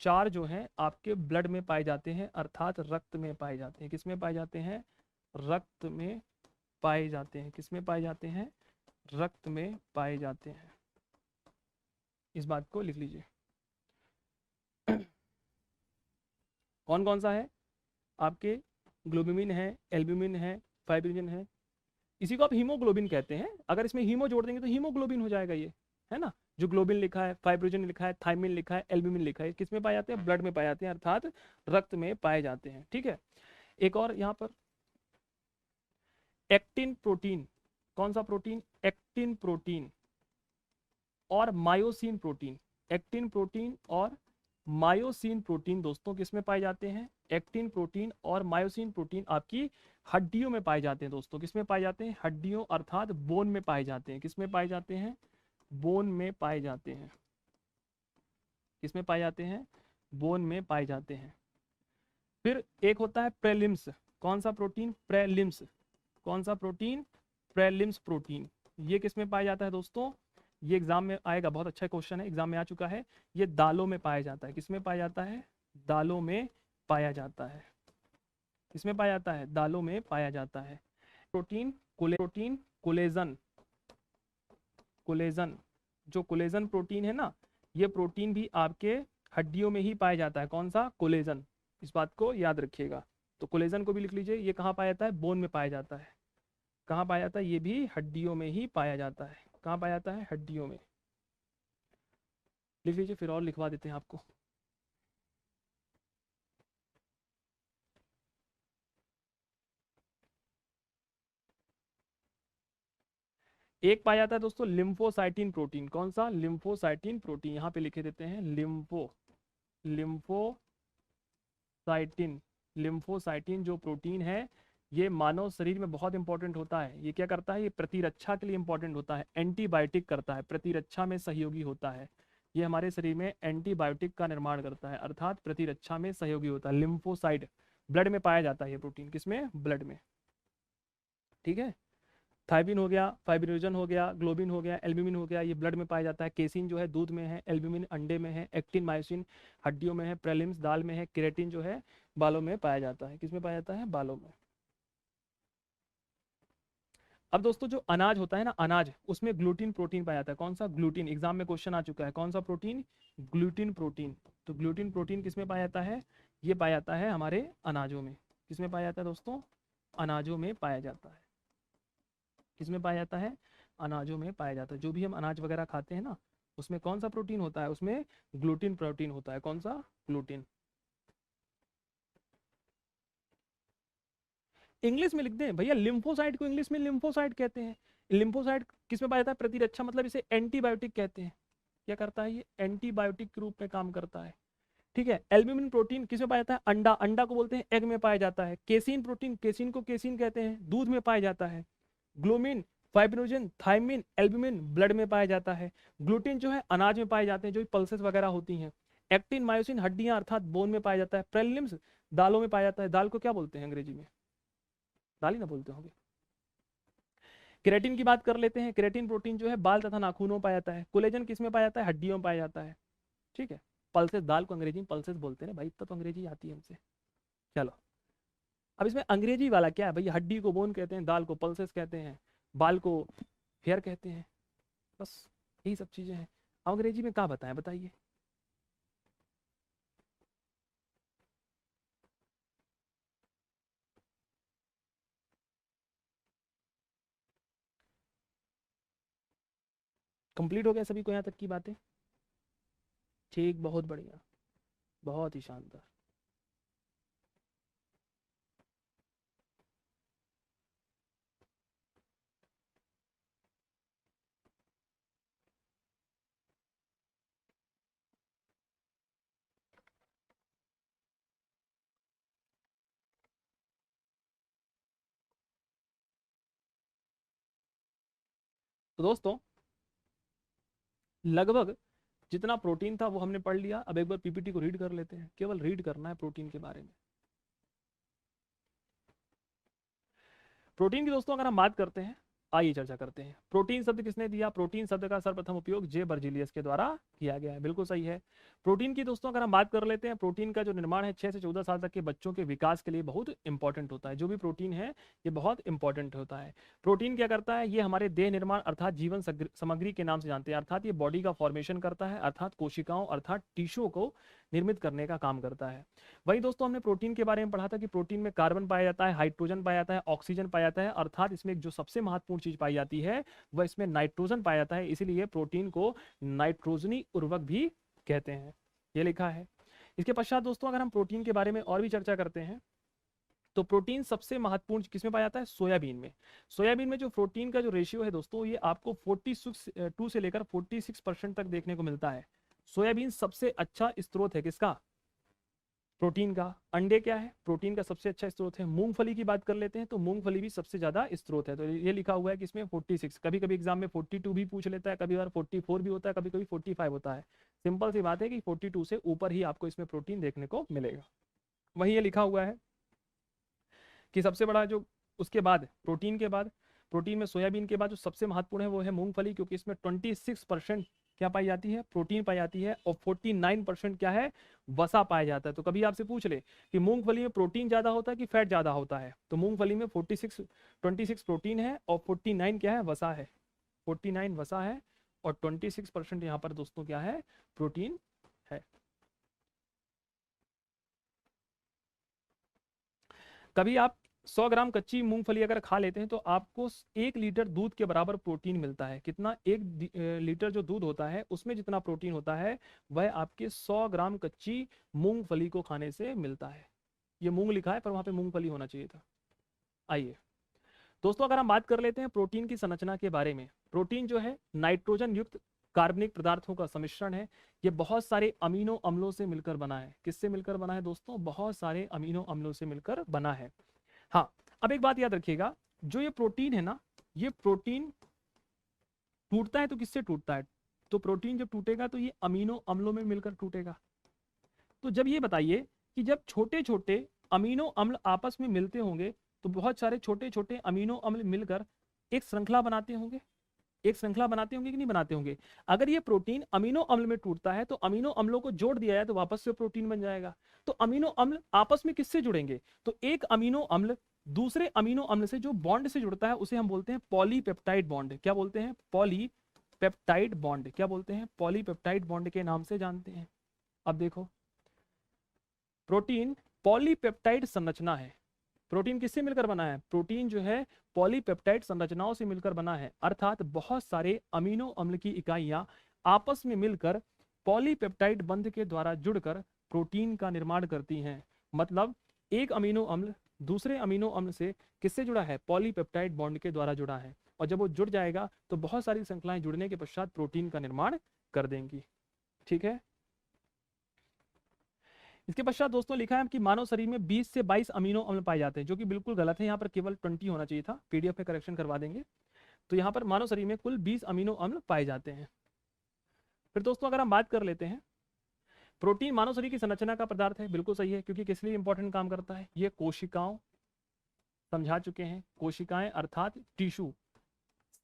A: चार जो हैं आपके ब्लड में पाए जाते हैं, अर्थात रक्त में पाए जाते हैं। किस में पाए जाते हैं? रक्त में पाए जाते हैं। किस में पाए जाते हैं? रक्त में पाए जाते हैं। इस बात को लिख लीजिए। कौन कौन सा है आपके? ग्लोबिन है, एल्ब्यूमिन है, फाइब्रिनोजन है। इसी को आप हीमोग्लोबिन कहते हैं। अगर इसमें हीमो जोड़ देंगे तो हीमोग्लोबिन हो जाएगा ये, है ना। जो ग्लोबिन लिखा है, फाइब्रिनोजन लिखा है, थायमिन लिखा है, एल्ब्यूमिन लिखा है, किस में पाए जाते हैं? ब्लड में पाए जाते हैं, अर्थात रक्त में पाए जाते हैं। ठीक है, एक और यहाँ पर एक्टिन प्रोटीन। कौन सा प्रोटीन? एक्टिन प्रोटीन और मायोसिन प्रोटीन। एक्टिन प्रोटीन और मायोसिन प्रोटीन दोस्तों किस में पाए जाते हैं? एक्टिन प्रोटीन और मायोसिन प्रोटीन आपकी हड्डियों में पाए जाते हैं दोस्तों। किस में पाए जाते हैं? हड्डियों अर्थात बोन में पाए जाते हैं। किस में पाए जाते हैं? बोन में पाए जाते हैं। किस में पाए जाते हैं? बोन में पाए जाते हैं। फिर एक होता है प्रेलिम्स। कौन सा प्रोटीन? प्रेलिम्स। कौन सा प्रोटीन? Prelims protein. ये किस में पाया जाता है दोस्तों? ये एग्जाम में आएगा, बहुत अच्छा क्वेश्चन है, एग्जाम में आ चुका है। ये दालों में पाया जाता है। किस में पाया जाता है? दालों में पाया जाता है। किस में पाया जाता है? दालों में पाया जाता है। Protein protein collagen. कोलेजन, जो कोलेजन प्रोटीन है ना, ये प्रोटीन भी आपके हड्डियों में ही पाया जाता है। कौन सा? कोलेजन। इस बात को याद रखिएगा। तो कोलेजन को भी लिख लीजिए। ये कहाँ पाया जाता है? बोन में पाया जाता है। कहाँ पाया जाता है? ये भी हड्डियों में ही पाया जाता है। कहाँ पाया जाता है? हड्डियों में। लिख लीजिए, फिर और लिखवा देते हैं आपको। एक पाया जाता है दोस्तों लिम्फोसाइटिन प्रोटीन। कौन सा? लिम्फोसाइटिन प्रोटीन। यहाँ पे लिखे देते हैं लिम्फोसाइटिन। लिम्फोसाइटिन जो प्रोटीन है ये मानव शरीर में बहुत इंपॉर्टेंट होता है। ये क्या करता है? ये प्रतिरक्षा के लिए इंपॉर्टेंट होता है, एंटीबायोटिक करता है, प्रतिरक्षा में सहयोगी होता है। ये हमारे शरीर में एंटीबायोटिक का निर्माण करता है, अर्थात प्रतिरक्षा में सहयोगी होता है। लिम्फोसाइट ब्लड में पाया जाता है ये प्रोटीन। किसमें? ब्लड में। ठीक है, थायमिन हो गया, फाइब्रिनोजन हो गया, ग्लोबिन हो गया, एल्ब्यूमिन हो गया, ये ब्लड में पाया जाता है। केसिन जो है दूध में है, एल्ब्यूमिन अंडे में है, एक्टिन मायोसिन हड्डियों में है, प्रेलिम्स दाल में है, केराटिन जो है बालों में पाया जाता है। किसमें पाया जाता है? बालों में। अब दोस्तों जो अनाज होता है ना, अनाज, उसमें ग्लूटीन प्रोटीन पाया जाता है। कौन सा? ग्लूटीन। एग्जाम में क्वेश्चन आ चुका है, कौन सा प्रोटीन? Gluten protein. तो ग्लूटीन प्रोटीन किसमें पाया जाता है? ये पाया जाता है हमारे अनाजों में। किसमें पाया जाता है दोस्तों? अनाजों में पाया जाता है। किसमें पाया जाता है? अनाजों में पाया जाता है। जो भी हम अनाज वगैरह खाते हैं ना, उसमें कौन सा प्रोटीन होता है? उसमें ग्लूटीन प्रोटीन होता है। कौन सा? ग्लूटीन। इंग्लिश में लिख दें भैया, लिम्फोसाइट को इंग्लिश में लिम्फोसाइट कहते हैं। लिम्फोसाइट किसमें पाया जाता है? प्रतिरक्षा, मतलब इसे एंटीबायोटिक कहते हैं। क्या करता है, ये एंटीबायोटिक के रूप में काम करता है। ठीक है। एल्ब्यूमिन प्रोटीन किसमें पाया जाता है, अंडा, अंडा को बोलते हैं एग में पाया जाता है। केसिन प्रोटीन, केसिन को केसिन कहते हैं, दूध में पाया जाता है। ग्लूमिन, फाइब्रिनोजन, थायमिन, एल्ब्यूमिन ब्लड में पाया जाता है। ग्लूटिन जो है अनाज में पाए जाते हैं, जो पल्सेस वगैरह होती हैं। एक्टिन, मायोसिन हड्डियां अर्थात बोन में पाया जाता है। प्रेलिम्स दालों में पाया जाता है। दाल को क्या बोलते हैं अंग्रेजी में, दाल ही ना बोलते होंगे। केराटिन की बात कर लेते हैं। केराटिन प्रोटीन जो है बाल तथा नाखूनों में पाया जाता है। कोलेजन किस में पाया जाता है, हड्डियों में पाया जाता है। ठीक है। पल्सेस, दाल को अंग्रेजी में पल्सेस बोलते हैं भाई, इतना तो अंग्रेजी आती है हमसे। चलो, अब इसमें अंग्रेजी वाला क्या है भाई, हड्डी को बोन कहते हैं, दाल को पल्सेस कहते हैं, बाल को हेयर कहते हैं, बस यही सब चीजें हैं। अंग्रेजी में क्या बताएं, बताइए। कंप्लीट हो गया सभी को यहाँ तक की बातें? ठीक, बहुत बढ़िया, बहुत ही शानदार। तो दोस्तों, लगभग जितना प्रोटीन था वो हमने पढ़ लिया। अब एक बार पीपीटी को रीड कर लेते हैं, केवल रीड करना है प्रोटीन के बारे में। प्रोटीन की दोस्तों अगर हम बात करते हैं, आइए चर्चा करते हैं। प्रोटीन शब्द किसने दिया, प्रोटीन शब्द का सर्वप्रथम उपयोग जे बर्जीलियस के द्वारा किया गया है, बिल्कुल सही है। प्रोटीन की दोस्तों अगर हम बात कर लेते हैं, प्रोटीन का जो निर्माण है 6 से 14 साल तक के बच्चों के विकास के लिए बहुत इंपॉर्टेंट होता है। जो भी प्रोटीन है ये बहुत इंपॉर्टेंट होता है। प्रोटीन क्या करता है, ये हमारे देह निर्माण अर्थात जीवन सामग्री के नाम से जानते हैं, अर्थात ये बॉडी का फॉर्मेशन करता है, अर्थात कोशिकाओं अर्थात टिश्यू को निर्मित करने का काम करता है। वही दोस्तों हमने प्रोटीन के बारे में पढ़ा था कि प्रोटीन में कार्बन पाया जाता है, हाइड्रोजन पाया जाता है, ऑक्सीजन पाया जाता है, अर्थात इसमें जो सबसे महत्वपूर्ण चीज पाई जाती है वह इसमें नाइट्रोजन पाया जाता है। इसीलिए प्रोटीन को नाइट्रोजनी उर्वरक भी कहते हैं, ये लिखा है। इसके पश्चात दोस्तों अगर हम प्रोटीन के बारे में और भी चर्चा करते हैं, तो प्रोटीन सबसे महत्वपूर्ण किसमें पाया जाता है, सोयाबीन में। सोयाबीन में जो प्रोटीन का जो रेशियो है दोस्तों, ये आपको 42 से लेकर 46% तक देखने को मिलता है। सोयाबीन सबसे अच्छा स्रोत है किसका, प्रोटीन का। अंडे क्या है, प्रोटीन का सबसे अच्छा स्रोत है। मूंगफली की बात कर लेते हैं, तो मूंगफली भी सबसे ज्यादा स्रोत है। तो ये लिखा हुआ है कि इसमें 46, कभी कभी एग्जाम में 42 भी पूछ लेता है, कभी बार 44 भी होता है, कभी कभी 45 होता है। सिंपल सी बात है कि 42 से ऊपर ही आपको इसमें प्रोटीन देखने को मिलेगा। वही ये लिखा हुआ है कि सबसे बड़ा जो उसके बाद प्रोटीन के बाद, प्रोटीन में सोयाबीन के बाद जो सबसे महत्वपूर्ण है वो है मूंगफली, क्योंकि इसमें 26% क्या पाई जाती है, प्रोटीन पाई जाती है, और 49% क्या है, वसा पाया जाता है। तो कभी आपसे पूछ ले कि मूंगफली में प्रोटीन ज्यादा होता है कि फैट ज्यादा होता है, तो मूंगफली में 26 प्रोटीन है और 49 क्या है, वसा है। 49 वसा है और 26% यहाँ पर दोस्तों क्या है, प्रोटीन है। कभी आप 100 ग्राम कच्ची मूंगफली अगर खा लेते हैं तो आपको 1 लीटर दूध के बराबर प्रोटीन मिलता है। कितना, 1 लीटर जो दूध होता है उसमें जितना प्रोटीन होता है वह आपके 100 ग्राम कच्ची मूंगफली को खाने से मिलता है। ये मूंग लिखा है पर वहां पे मूंगफली होना चाहिए था। आइए दोस्तों अगर हम बात कर लेते हैं प्रोटीन की संरचना के बारे में। प्रोटीन जो है नाइट्रोजन युक्त कार्बनिक पदार्थों का सम्मिश्रण है। ये बहुत सारे अमीनो अम्लों से मिलकर बना है। किससे मिलकर बना है दोस्तों, बहुत सारे अमीनो अम्लों से मिलकर बना है। हाँ, अब एक बात याद रखिएगा, जो ये प्रोटीन है ना, ये प्रोटीन टूटता है तो किससे टूटता है, तो प्रोटीन जब टूटेगा तो ये अमीनो अम्लों में मिलकर टूटेगा। तो जब ये बताइए कि जब छोटे छोटे अमीनो अम्ल आपस में मिलते होंगे तो बहुत सारे छोटे छोटे अमीनो अम्ल मिलकर एक श्रृंखला बनाते होंगे, एक श्रृंखला बनाते होंगे कि नहीं बनाते होंगे। अगर ये प्रोटीन अमीनो अम्ल में टूटता है तो अमीनो अम्लों को जोड़ दिया जाए तो वापस से प्रोटीन बन जाएगा। तो अमीनो अम्ल आपस में किससे जुड़ेंगे, तो एक अमीनो अम्ल दूसरे अमीनो अम्ल से जो बॉन्ड से जुड़ता है उसे हम बोलते हैं पॉलीपेप्टाइड बॉन्ड। क्या बोलते हैं, पॉलीपेप्टाइड बॉन्ड। क्या बोलते हैं, पॉलीपेप्टाइड बॉन्ड के नाम से जानते हैं। अब देखो, प्रोटीन पॉलीपेप्टाइड संरचना है। प्रोटीन किससे मिलकर बना है, प्रोटीन जो है पॉलीपेप्टाइड संरचनाओं से मिलकर बना है, अर्थात बहुत सारे अमीनो अम्ल की इकाइयां आपस में मिलकर पॉलीपेप्टाइड बंध के द्वारा जुड़कर प्रोटीन का निर्माण करती हैं। मतलब एक अमीनो अम्ल दूसरे अमीनो अम्ल से किससे जुड़ा है, पॉलीपेप्टाइड बॉन्ड के द्वारा जुड़ा है, और जब वो जुड़ जाएगा तो बहुत सारी श्रृंखलाएं जुड़ने के पश्चात प्रोटीन का निर्माण कर देंगी। ठीक है, इसके पश्चात दोस्तों लिखा है कि मानव शरीर में 20 से 22 अमीनो अम्ल पाए जाते हैं, जो कि बिल्कुल गलत है। यहाँ पर केवल 20 होना चाहिए था, पीडीएफ में करेक्शन करवा देंगे। तो यहाँ पर मानव शरीर में कुल 20 अमीनो अम्ल पाए जाते हैं। फिर दोस्तों अगर हम बात कर लेते हैं, प्रोटीन मानव शरीर की संरचना का पदार्थ है, बिल्कुल सही है, क्योंकि किस लिए इंपॉर्टेंट काम करता है, ये कोशिकाओं, समझा चुके हैं, कोशिकाएं अर्थात टिश्यू,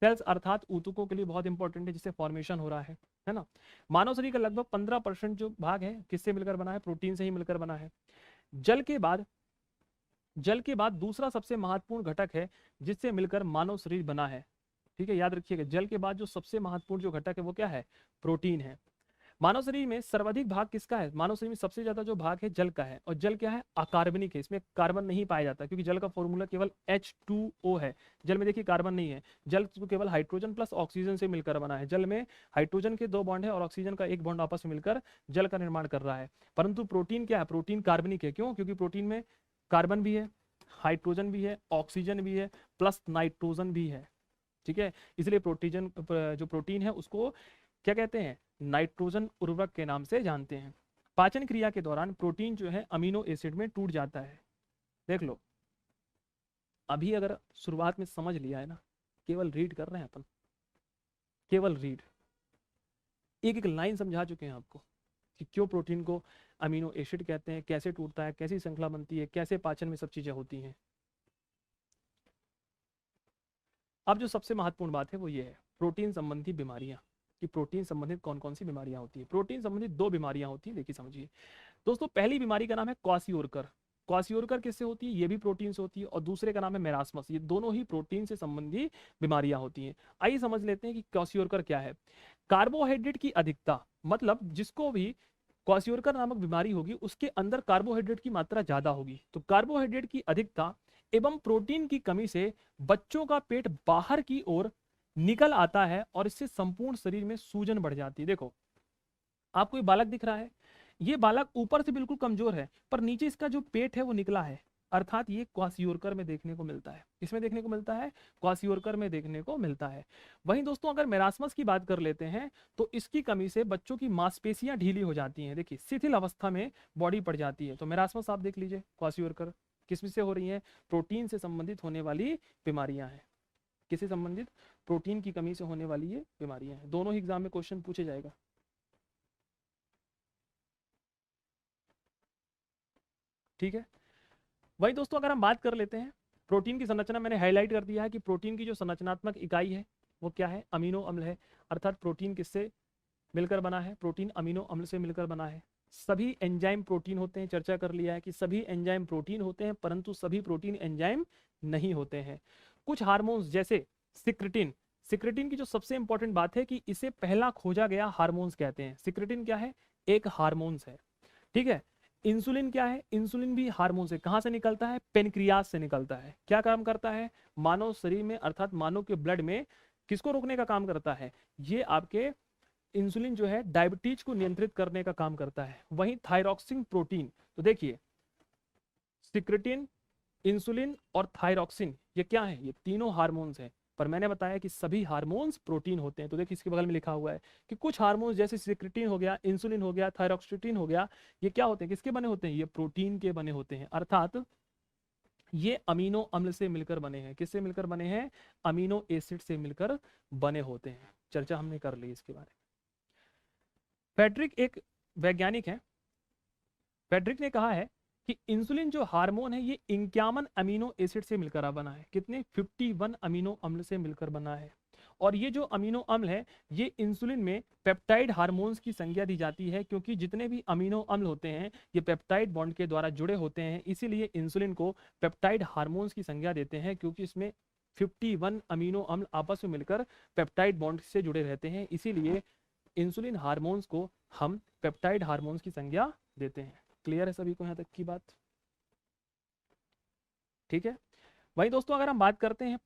A: सेल्स अर्थात ऊतकों के लिए बहुत इंपॉर्टेंट है, जिससे फॉर्मेशन हो रहा है ना। मानव शरीर का लगभग 15% जो भाग है किससे मिलकर बना है, प्रोटीन से ही मिलकर बना है। जल के बाद दूसरा सबसे महत्वपूर्ण घटक है जिससे मिलकर मानव शरीर बना है। ठीक है, याद रखिएगा, जल के बाद जो सबसे महत्वपूर्ण जो घटक है वो क्या है, प्रोटीन है। मानव शरीर में सर्वाधिक भाग किसका है, मानव शरीर में सबसे ज्यादा जो भाग है जल का है, और जल क्या है, अकार्बनिक है, इसमें कार्बन नहीं पाया जाता, क्योंकि जल का फॉर्मूला केवल H2O है। जल में देखिए कार्बन नहीं है, जल केवल हाइड्रोजन प्लस ऑक्सीजन से मिलकर बना है। जल में हाइड्रोजन के 2 बॉन्ड है और ऑक्सीजन का 1 बॉन्ड आपस में मिलकर जल का निर्माण कर रहा है। परंतु प्रोटीन क्या है, प्रोटीन कार्बनिक है। क्यों, क्योंकि प्रोटीन में कार्बन भी है, हाइड्रोजन भी है, ऑक्सीजन भी है, प्लस नाइट्रोजन भी है। ठीक है, इसलिए जो प्रोटीन है उसको क्या कहते हैं, नाइट्रोजन उर्वरक के नाम से जानते हैं। पाचन क्रिया के दौरान प्रोटीन जो है अमीनो एसिड में टूट जाता है। देख लो, अभी अगर शुरुआत में समझ लिया है ना, केवल रीड कर रहे हैं अपन, केवल रीड, एक एक लाइन समझा चुके हैं आपको कि क्यों प्रोटीन को अमीनो एसिड कहते हैं, कैसे टूटता है, कैसी श्रृंखला बनती है, कैसे पाचन में सब चीजें होती हैं। अब जो सबसे महत्वपूर्ण बात है वो ये है, प्रोटीन संबंधी बीमारियां, कि प्रोटीन संबंधित कौन कौन सी बीमारियां होती है। प्रोटीन संबंधित 2 बीमारियां होती हैं, देखिए समझिए दोस्तों। पहली बीमारी का नाम है क्वासियोरकर। क्वासियोरकर किससे होती है, ये भी प्रोटीन से होती है, और दूसरे का नाम है मेरास्मस। ये दोनों ही प्रोटीन से संबंधी बीमारियां होती हैं। आइए समझ लेते हैं कि क्वासियोरकर क्या है। कार्बोहाइड्रेट की अधिकता, मतलब जिसको भी क्वासियोरकर नामक बीमारी होगी उसके अंदर कार्बोहाइड्रेट की मात्रा ज्यादा होगी। तो कार्बोहाइड्रेट की अधिकता एवं प्रोटीन की कमी से बच्चों का पेट बाहर की ओर निकल आता है और इससे संपूर्ण शरीर में सूजन बढ़ जाती है। देखो, आपको ये बालक दिख रहा है, ये बालक ऊपर से बिल्कुल कमजोर है, पर नीचे इसका जो पेट है वो निकला है, अर्थात ये क्वासियोरकर में देखने को मिलता है। इसमें देखने को मिलता है, क्वासियोरकर में देखने को मिलता है। वहीं दोस्तों अगर मेरास्मस की बात कर लेते हैं, तो इसकी कमी से बच्चों की मांसपेशियां ढीली हो जाती हैं, देखिए शिथिल अवस्था में बॉडी पड़ जाती है। तो मेरास्मस आप देख लीजिए, क्वासियोरकर किस से हो रही है, प्रोटीन से संबंधित होने वाली बीमारियां हैं। किससे संबंधित, प्रोटीन की कमी से होने वाली ये बीमारियां हैं। दोनों ही एग्जाम में क्वेश्चन पूछे जाएगा। ठीक है, वही दोस्तों अगर हम बात कर लेते हैं प्रोटीन की संरचना, मैंने हाईलाइट कर दिया है कि प्रोटीन की जो संरचनात्मक इकाई है वो क्या है, अमीनो अम्ल है। अर्थात प्रोटीन किससे मिलकर बना है, प्रोटीन अमीनो अम्ल से मिलकर बना है। सभी एंजाइम प्रोटीन होते हैं, चर्चा कर लिया है कि सभी एंजाइम प्रोटीन होते हैं, परंतु सभी प्रोटीन एंजाइम नहीं होते हैं। कुछ हार्मोन्स जैसे सिक्रेटिन, सिक्रेटिन की जो सबसे इंपॉर्टेंट बात है कि इसे पहला खोजा गया हार्मोन्स कहते हैं। सिक्रेटिन क्या है, एक हार्मोन्स है। ठीक है, इंसुलिन क्या है, इंसुलिन भी हार्मोन से, कहां से निकलता है, पेनक्रियास से निकलता है। क्या काम करता है, मानव शरीर में अर्थात मानव के ब्लड में किसको रोकने का काम करता है, ये आपके इंसुलिन जो है डायबिटीज को नियंत्रित करने का काम करता है। वहीं थायरॉक्सिन प्रोटीन, तो देखिए सिक्रेटिन, इंसुलिन और थायरॉक्सिन ये क्या है, ये तीनों हार्मोन्स हैं। पर मैंने बताया कि सभी हार्मोन्स प्रोटीन होते हैं। तो देखिए इसके बगल में लिखा हुआ है कि कुछ हार्मोन्स जैसे सिक्रेटिन हो गया, इंसुलिन हो गया, थायरॉक्सिन हो गया, ये क्या होते हैं, किसके बने होते हैं, ये प्रोटीन के बने होते हैं। अर्थात ये अमीनो अम्ल से मिलकर बने हैं। किससे मिलकर बने हैं, अमीनो एसिड से मिलकर बने होते हैं। चर्चा हमने कर ली इसके बारे में। फेड्रिक एक वैज्ञानिक है, फेड्रिक ने कहा है कि इंसुलिन जो हार्मोन है ये 51 अमीनो एसिड से मिलकर बना है। कितने, 51 अमीनो अम्ल से मिलकर बना है। और ये जो अमीनो अम्ल है ये इंसुलिन में पेप्टाइड हार्मोन्स की संज्ञा दी जाती है, क्योंकि जितने भी अमीनो अम्ल होते हैं ये पेप्टाइड बॉन्ड के द्वारा जुड़े होते हैं, इसीलिए इंसुलिन को पेप्टाइड हार्मोन्स की संज्ञा देते हैं, क्योंकि इसमें 51 अमीनो अम्ल आपस में मिलकर पेप्टाइड बॉन्ड से जुड़े रहते हैं। इसीलिए इंसुलिन हार्मोन्स को हम पेप्टाइड हार्मोन्स की संज्ञा देते हैं। क्लियर है सभी को यहाँ तक की बात, ठीक है। वही दोस्तों अगर हम बात करते हैं,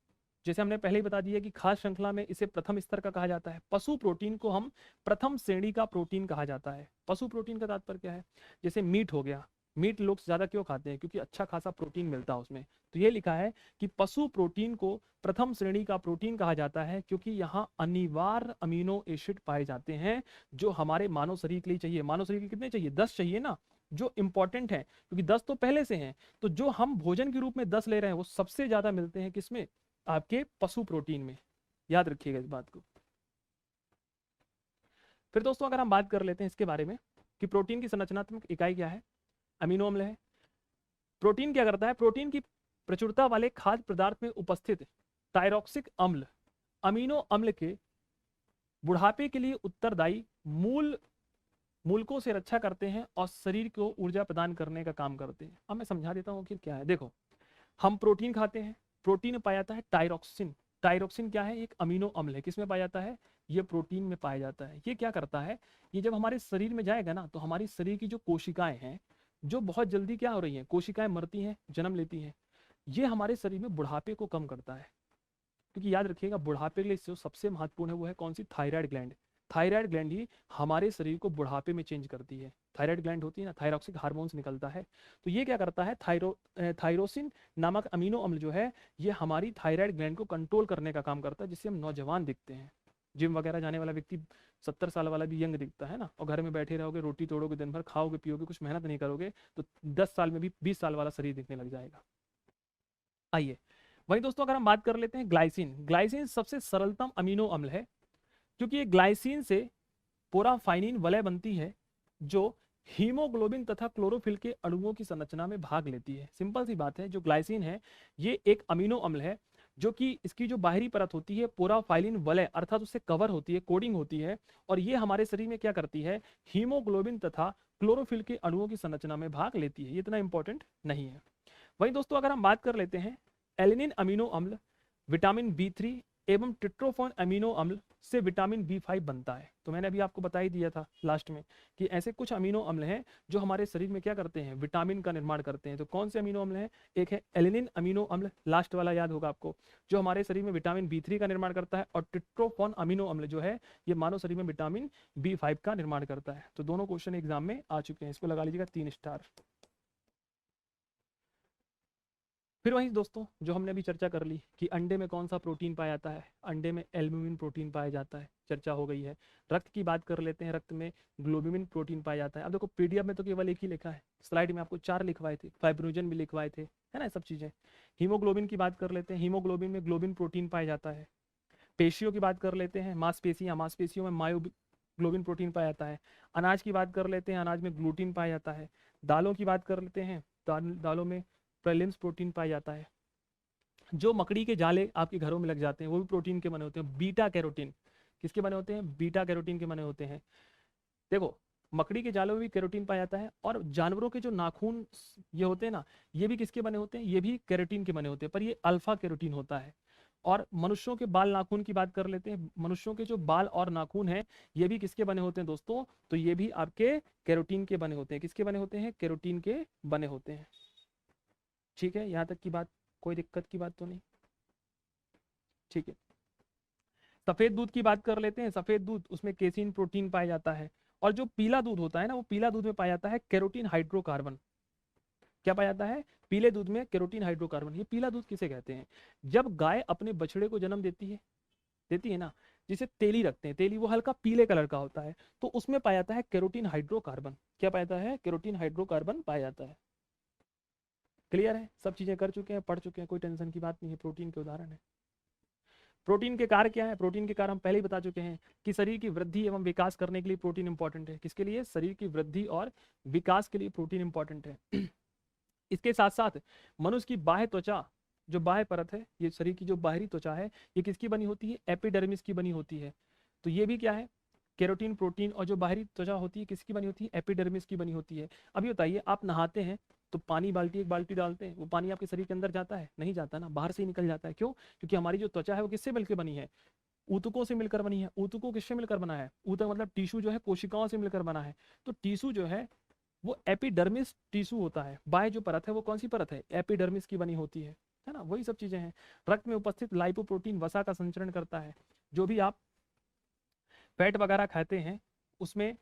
A: जैसे हमने पहले ही बता दिया कि खास श्रृंखला में इसे प्रथम स्तर का कहा जाता है। पशु प्रोटीन को हम प्रथम श्रेणी का प्रोटीन कहा जाता है। पशु प्रोटीन का तात्पर्य क्या है, जैसे मीट हो गया, मीट लोग ज्यादा क्यों खाते हैं? क्योंकि अच्छा खासा प्रोटीन मिलता है उसमें। तो ये लिखा है कि पशु प्रोटीन को प्रथम श्रेणी का प्रोटीन कहा जाता है क्योंकि यहाँ अनिवार्य अमीनो एसिड पाए जाते हैं जो हमारे मानव शरीर के लिए चाहिए। मानव शरीर के कितने चाहिए? 10 चाहिए ना, जो इंपॉर्टेंट है, क्योंकि 10 तो पहले से हैं। तो जो हम भोजन के रूप में 10 ले रहे हैं वो सबसे ज्यादा मिलते हैं किसमें? आपके पशु प्रोटीन में। याद रखिएगा इस बात को। फिर दोस्तों अगर हम बात कर लेते हैं इसके बारे में कि प्रोटीन की संरचनात्मक इकाई क्या है, अमीनो अम्ल है। प्रोटीन क्या करता है? प्रोटीन की प्रचुरता वाले खाद्य पदार्थ में उपस्थित टायरोक्सिक अम्ल अमीनो अम्ल के बुढ़ापे के लिए उत्तरदायी मूलकों से रक्षा करते हैं और शरीर को ऊर्जा प्रदान करने का काम करते हैं। अब मैं समझा देता हूँ कि क्या है। देखो, हम प्रोटीन खाते हैं, प्रोटीन में पाया जाता है टायरोक्सिन। टायरोक्सिन क्या है? एक अमीनो अम्ल है। किसमें पाया जाता है? ये प्रोटीन में पाया जाता है। ये क्या करता है? ये जब हमारे शरीर में जाएगा ना तो हमारी शरीर की जो कोशिकाएं हैं, जो बहुत जल्दी क्या हो रही हैं, कोशिकाएं मरती हैं, जन्म लेती हैं, ये हमारे शरीर में बुढ़ापे को कम करता है। क्योंकि याद रखिएगा, बुढ़ापे के लिए जो सबसे महत्वपूर्ण है वो है कौन सी? Thyroid gland. थायराइड ग्लैंड ही हमारे शरीर को बुढ़ापे में चेंज करती है। थायराइड ग्लैंड होती है ना, थायरॉक्सिक हार्मोन्स निकलता है। तो ये क्या करता है? थायरोसिन नामक अमीनो अम्ल जो है ये हमारी थायराइड ग्लैंड को कंट्रोल करने का काम करता है, जिससे हम नौजवान दिखते हैं। जिम वगैरह जाने वाला व्यक्ति 70 साल वाला भी यंग दिखता है ना। और घर में बैठे रहोगे, रोटी तोड़ोगे, दिन भर खाओगे पियोगे, कुछ मेहनत नहीं करोगे, तो 10 साल में भी 20 साल वाला शरीर दिखने लग जाएगा। आइए, वही दोस्तों अगर हम बात कर लेते हैं ग्लाइसिन। ग्लाइसिन सबसे सरलतम अमीनो अम्ल है क्योंकि ये ग्लाइसिन से पोराफाइनिन वलय बनती है जो हीमोग्लोबिन तथा क्लोरोफिल के अणुओं की संरचना में भाग लेती है। सिंपल सी बात है, जो ग्लाइसिन है ये एक अमीनो अम्ल है जो कि इसकी जो बाहरी परत होती है पोराफाइलिन वलय अर्थात उससे कवर होती है, कोडिंग होती है, और ये हमारे शरीर में क्या करती है? हीमोग्लोबिन तथा क्लोरोफिल के अणुओं की संरचना में भाग लेती है। ये इतना इंपॉर्टेंट नहीं है। वही दोस्तों अगर हम बात कर लेते हैं एलिनिन अमीनो अम्ल, विटामिन B3 एवं ट्रिप्टोफैन अमीनो अम्ल से विटामिन B5 बनता है। तो मैंने अभी आपको बता ही दिया था लास्ट में कि ऐसे कुछ अमीनो अम्ल हैं जो हमारे शरीर में क्या करते हैं? विटामिन का निर्माण करते हैं। तो कौन से अमीनो अम्ल हैं? एक है एलिनिन अमीनो अम्ल, लास्ट वाला याद होगा आपको, जो हमारे शरीर में विटामिन B3 का निर्माण करता है, और ट्रिप्टोफैन अमीनो अम्ल जो है ये मानव शरीर में विटामिन B5 का निर्माण करता है। तो दोनों क्वेश्चन एग्जाम में आ चुके हैं, इसको लगा लीजिएगा 3 स्टार। फिर वहीं दोस्तों जो हमने अभी चर्चा कर ली कि अंडे में कौन सा प्रोटीन पाया जाता है, अंडे में एल्ब्यूमिन प्रोटीन पाया जाता है, चर्चा हो गई है। रक्त की बात कर लेते हैं, रक्त में ग्लोब्यूमिन प्रोटीन पाया जाता है। अब देखो पीडीएफ में तो केवल एक ही लिखा है, स्लाइड में आपको 4 लिखवाए थे, फाइब्रोजन भी लिखवाए थे, है ना, सब चीजें। हीमोग्लोबिन की बात कर लेते हैं, हीमोग्लोबिन में ग्लोबिन प्रोटीन पाया जाता है। पेशियों की बात कर लेते हैं, मांसपेशियां, मांसपेशियों में मायोग्लोबिन प्रोटीन पाया जाता है। अनाज की बात कर लेते हैं, अनाज में ग्लूटीन पाया जाता है। दालों की बात कर लेते हैं, दालों में प्रेलिम्स प्रोटीन पाया जाता है। जो मकड़ी के जाले आपके घरों में लग जाते हैं वो भी प्रोटीन के बने होते हैं, बीटा कैरोटीन। किसके बने होते हैं? बीटा कैरोटीन के बने होते हैं। देखो, मकड़ी के जालों में भी कैरोटीन पाया जाता है, और जानवरों के जो नाखून ये होते हैं ना, ये भी किसके बने होते हैं? ये भी कैरोटीन के बने होते हैं, पर ये अल्फा कैरोटीन होता है। और मनुष्यों के बाल नाखून की बात कर लेते हैं, मनुष्यों के जो बाल और नाखून हैं ये भी किसके बने होते हैं दोस्तों? तो ये भी आपके कैरोटीन के बने होते हैं। किसके बने होते हैं? कैरोटीन के बने होते हैं। ठीक है, यहाँ तक की बात, कोई दिक्कत की बात तो नहीं? ठीक है। सफेद दूध की बात कर लेते हैं, सफेद दूध, उसमें केसिन प्रोटीन पाया जाता है। और जो पीला दूध होता है ना, वो पीला दूध में पाया जाता है कैरोटीन हाइड्रोकार्बन। क्या पाया जाता है? पीले दूध में कैरोटीन हाइड्रोकार्बन। ये पीला दूध किसे कहते हैं? जब गाय अपने बछड़े को जन्म देती है ना, जिसे तेली रखते हैं, तेली वो हल्का पीले कलर का होता है, तो उसमें पाया जाता है कैरोटीन हाइड्रोकार्बन। क्या पाया जाता है? कैरोटीन हाइड्रोकार्बन पाया जाता है। क्लियर है? सब चीजें कर चुके हैं, पढ़ चुके हैं, कोई टेंशन की बात नहीं है। प्रोटीन के उदाहरण है। प्रोटीन के कार्य क्या है? प्रोटीन के कार्य हम पहले ही बता चुके हैं कि शरीर की वृद्धि एवं विकास करने के लिए प्रोटीन इंपॉर्टेंट है। किसके लिए? शरीर की वृद्धि और विकास के लिए प्रोटीन इंपॉर्टेंट है। इसके साथ साथ मनुष्य की बाह्य त्वचा, जो बाह्य परत है, ये शरीर की जो बाहरी त्वचा है, ये किसकी बनी होती है? एपिडर्मिस की बनी होती है। तो ये भी क्या है? Carotene protein. और जो बाहरी त्वचा होती है किसकी बनी होती है? एपिडर्मिस की बनी होती है। अभी बताइए, आप नहाते हैं तो पानी बाल्टी, एक बाल्टी डालते हैं, वो पानी आपके शरीर के अंदर जाता है? नहीं जाता ना, बाहर से ही निकल जाता है। क्यों? क्योंकि हमारी जो त्वचा है वो किससे मिलकर बनी है? ऊतकों से मिलकर बनी है। ऊतकों किससे मिलकर बना है? ऊतक मतलब टिश्यू जो है कोशिकाओं से मिलकर बना है। तो टिश्यू जो है वो एपिडर्मिस टिश्यू होता है। बाह्य जो परत है वो कौन सी परत है? एपिडर्मिस की बनी होती है ना। वही सब चीजें हैं। रक्त में उपस्थित लाइपोप्रोटीन वसा का संचरण करता है। जो भी आप फैट वगैरह खाते हैं उसमें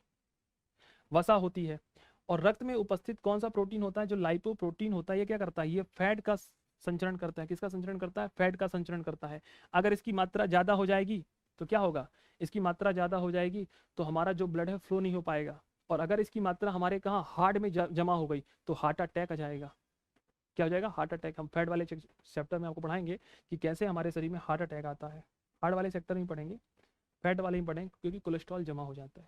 A: वसा होती है। और रक्त में उपस्थित कौन सा प्रोटीन होता है, जो लाइपोप्रोटीन होता है, ये क्या करता है, ये फैट का संचरण करता है। किसका संचरण करता है, फैट का संचरण करता है। अगर इसकी मात्रा ज्यादा हो जाएगी तो क्या होगा, इसकी मात्रा ज्यादा हो जाएगी तो हमारा जो ब्लड है फ्लो नहीं हो पाएगा, और अगर इसकी मात्रा हमारे कहाँ हार्ट में जमा हो गई तो हार्ट अटैक आ जाएगा। क्या हो जाएगा, हार्ट अटैक। हम फैट वाले चैप्टर में आपको पढ़ाएंगे कि कैसे हमारे शरीर में हार्ट अटैक आता है। हार्ट वाले सेक्टर में पढ़ेंगे, फैट वाले ही पढ़ेंगे, क्योंकि कोलेस्ट्रॉल जमा हो जाता है।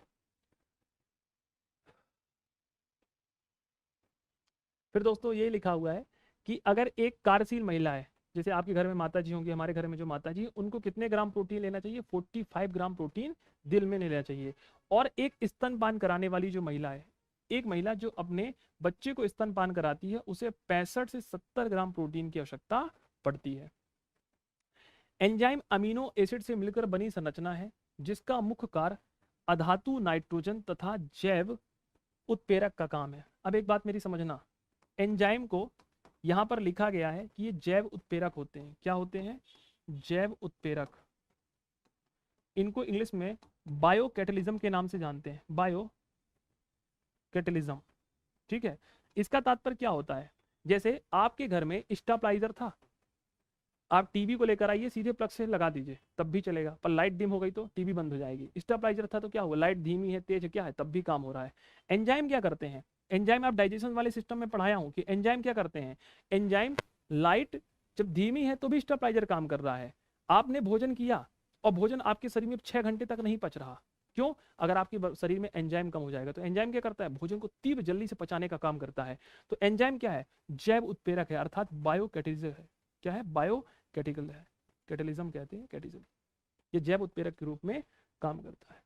A: फिर दोस्तों ये लिखा हुआ है कि अगर एक कार्यशील महिला है, जैसे आपके घर में माता जी होंगी, हमारे घर में जो माता जी हैं, उनको कितने ग्राम प्रोटीन लेना चाहिए, 45 ग्राम प्रोटीन दिन में लेना चाहिए। और एक स्तनपान कराने वाली जो महिला है, एक महिला जो अपने बच्चे को स्तनपान कराती है, उसे 65 से 70 ग्राम प्रोटीन की आवश्यकता पड़ती है। एंजाइम अमीनो एसिड से मिलकर बनी संरचना है जिसका मुख्य कार्य अधातु, नाइट्रोजन तथा जैव उत्प्रेरक का काम है। अब एक बात मेरी समझना, एंजाइम को यहां पर लिखा गया है कि ये जैव उत्प्रेरक होते हैं। क्या होते हैं, जैव उत्प्रेरक। इनको इंग्लिश में बायो कैटलिज्म के नाम से जानते हैं, बायो कैटलिज्म। ठीक है, इसका तात्पर्य क्या होता है, जैसे आपके घर में स्टेबलाइजर था, आप टीवी को लेकर आइए, सीधे प्लग से लगा दीजिए तब भी चलेगा, पर लाइट डिम हो गई तो टीवी बंद हो जाएगी। स्टेबलाइजर था तो क्या हुआ, लाइट धीमी है, तेज है, क्या है, तब भी काम हो रहा है। एंजाइम क्या करते हैं, एंजाइम आप डाइजेशन वाले सिस्टम में पढ़ाया हूं कि एंजाइम क्या करते हैं, एंजाइम लाइट जब धीमी है तो भी स्टेबलाइजर काम कर रहा है। आपने भोजन किया और भोजन आपके शरीर में 6 घंटे तक नहीं पच रहा, क्यों, अगर आपके शरीर में एंजाइम कम हो जाएगा। तो एंजाइम क्या करता है, भोजन को तीव्र जल्दी से पचाने का काम करता है। तो एंजाइम क्या है, जैव उत्प्रेरक है, अर्थात बायो कैटेलिज्म है। क्या है, बायो कैटिकल है, कैटेलिज्म कहते हैं, कैटिज्म। ये जैव उत्प्रेरक के रूप में काम करता है।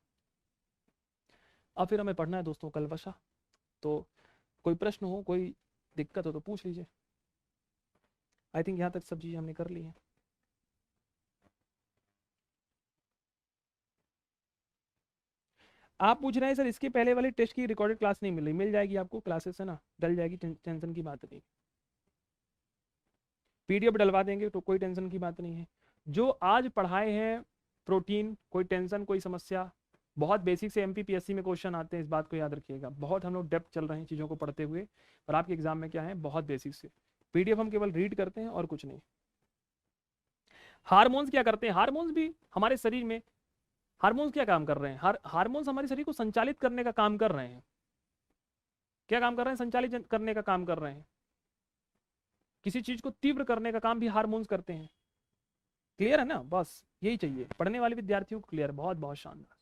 A: अब फिर हमें पढ़ना है दोस्तों कल वसा, तो कोई प्रश्न हो, कोई दिक्कत हो तो पूछ लीजिए। आई थिंक यहाँ तक सब चीजें हमने कर ली हैं। आप पूछ रहे हैं सर इसके पहले वाली टेस्ट की रिकॉर्डेड क्लास नहीं मिल रही, मिल जाएगी आपको, क्लासेस है ना, डल जाएगी, टेंशन की बात नहीं। पीडीएफ डलवा देंगे तो कोई टेंशन की बात नहीं है। जो आज पढ़ाए हैं प्रोटीन, कोई टेंशन कोई समस्या, बहुत बेसिक से एमपीपीएससी में क्वेश्चन आते हैं, इस बात को याद रखिएगा। बहुत हम लोग डेप्थ चल रहे हैं चीज़ों को पढ़ते हुए, और आपके एग्जाम में क्या है, बहुत बेसिक से। पीडीएफ हम केवल रीड करते हैं और कुछ नहीं। हार्मोन्स क्या करते हैं, हार्मोन्स भी हमारे शरीर में, हार्मोन्स क्या काम कर रहे हैं, हार्मोन्स हमारे शरीर को संचालित करने का काम कर रहे हैं। क्या काम कर रहे हैं, संचालित करने का काम कर रहे हैं। किसी चीज को तीव्र करने का काम भी हार्मोन्स करते हैं। क्लियर है ना, बस यही चाहिए पढ़ने वाले विद्यार्थियों को, क्लियर, बहुत बहुत शानदार।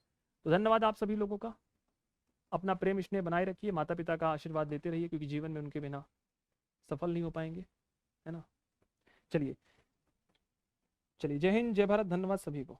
A: तो धन्यवाद आप सभी लोगों का, अपना प्रेम स्नेह बनाए रखिए, माता पिता का आशीर्वाद लेते रहिए, क्योंकि जीवन में उनके बिना सफल नहीं हो पाएंगे, है ना। चलिए चलिए, जय हिंद, जय भारत, धन्यवाद सभी को।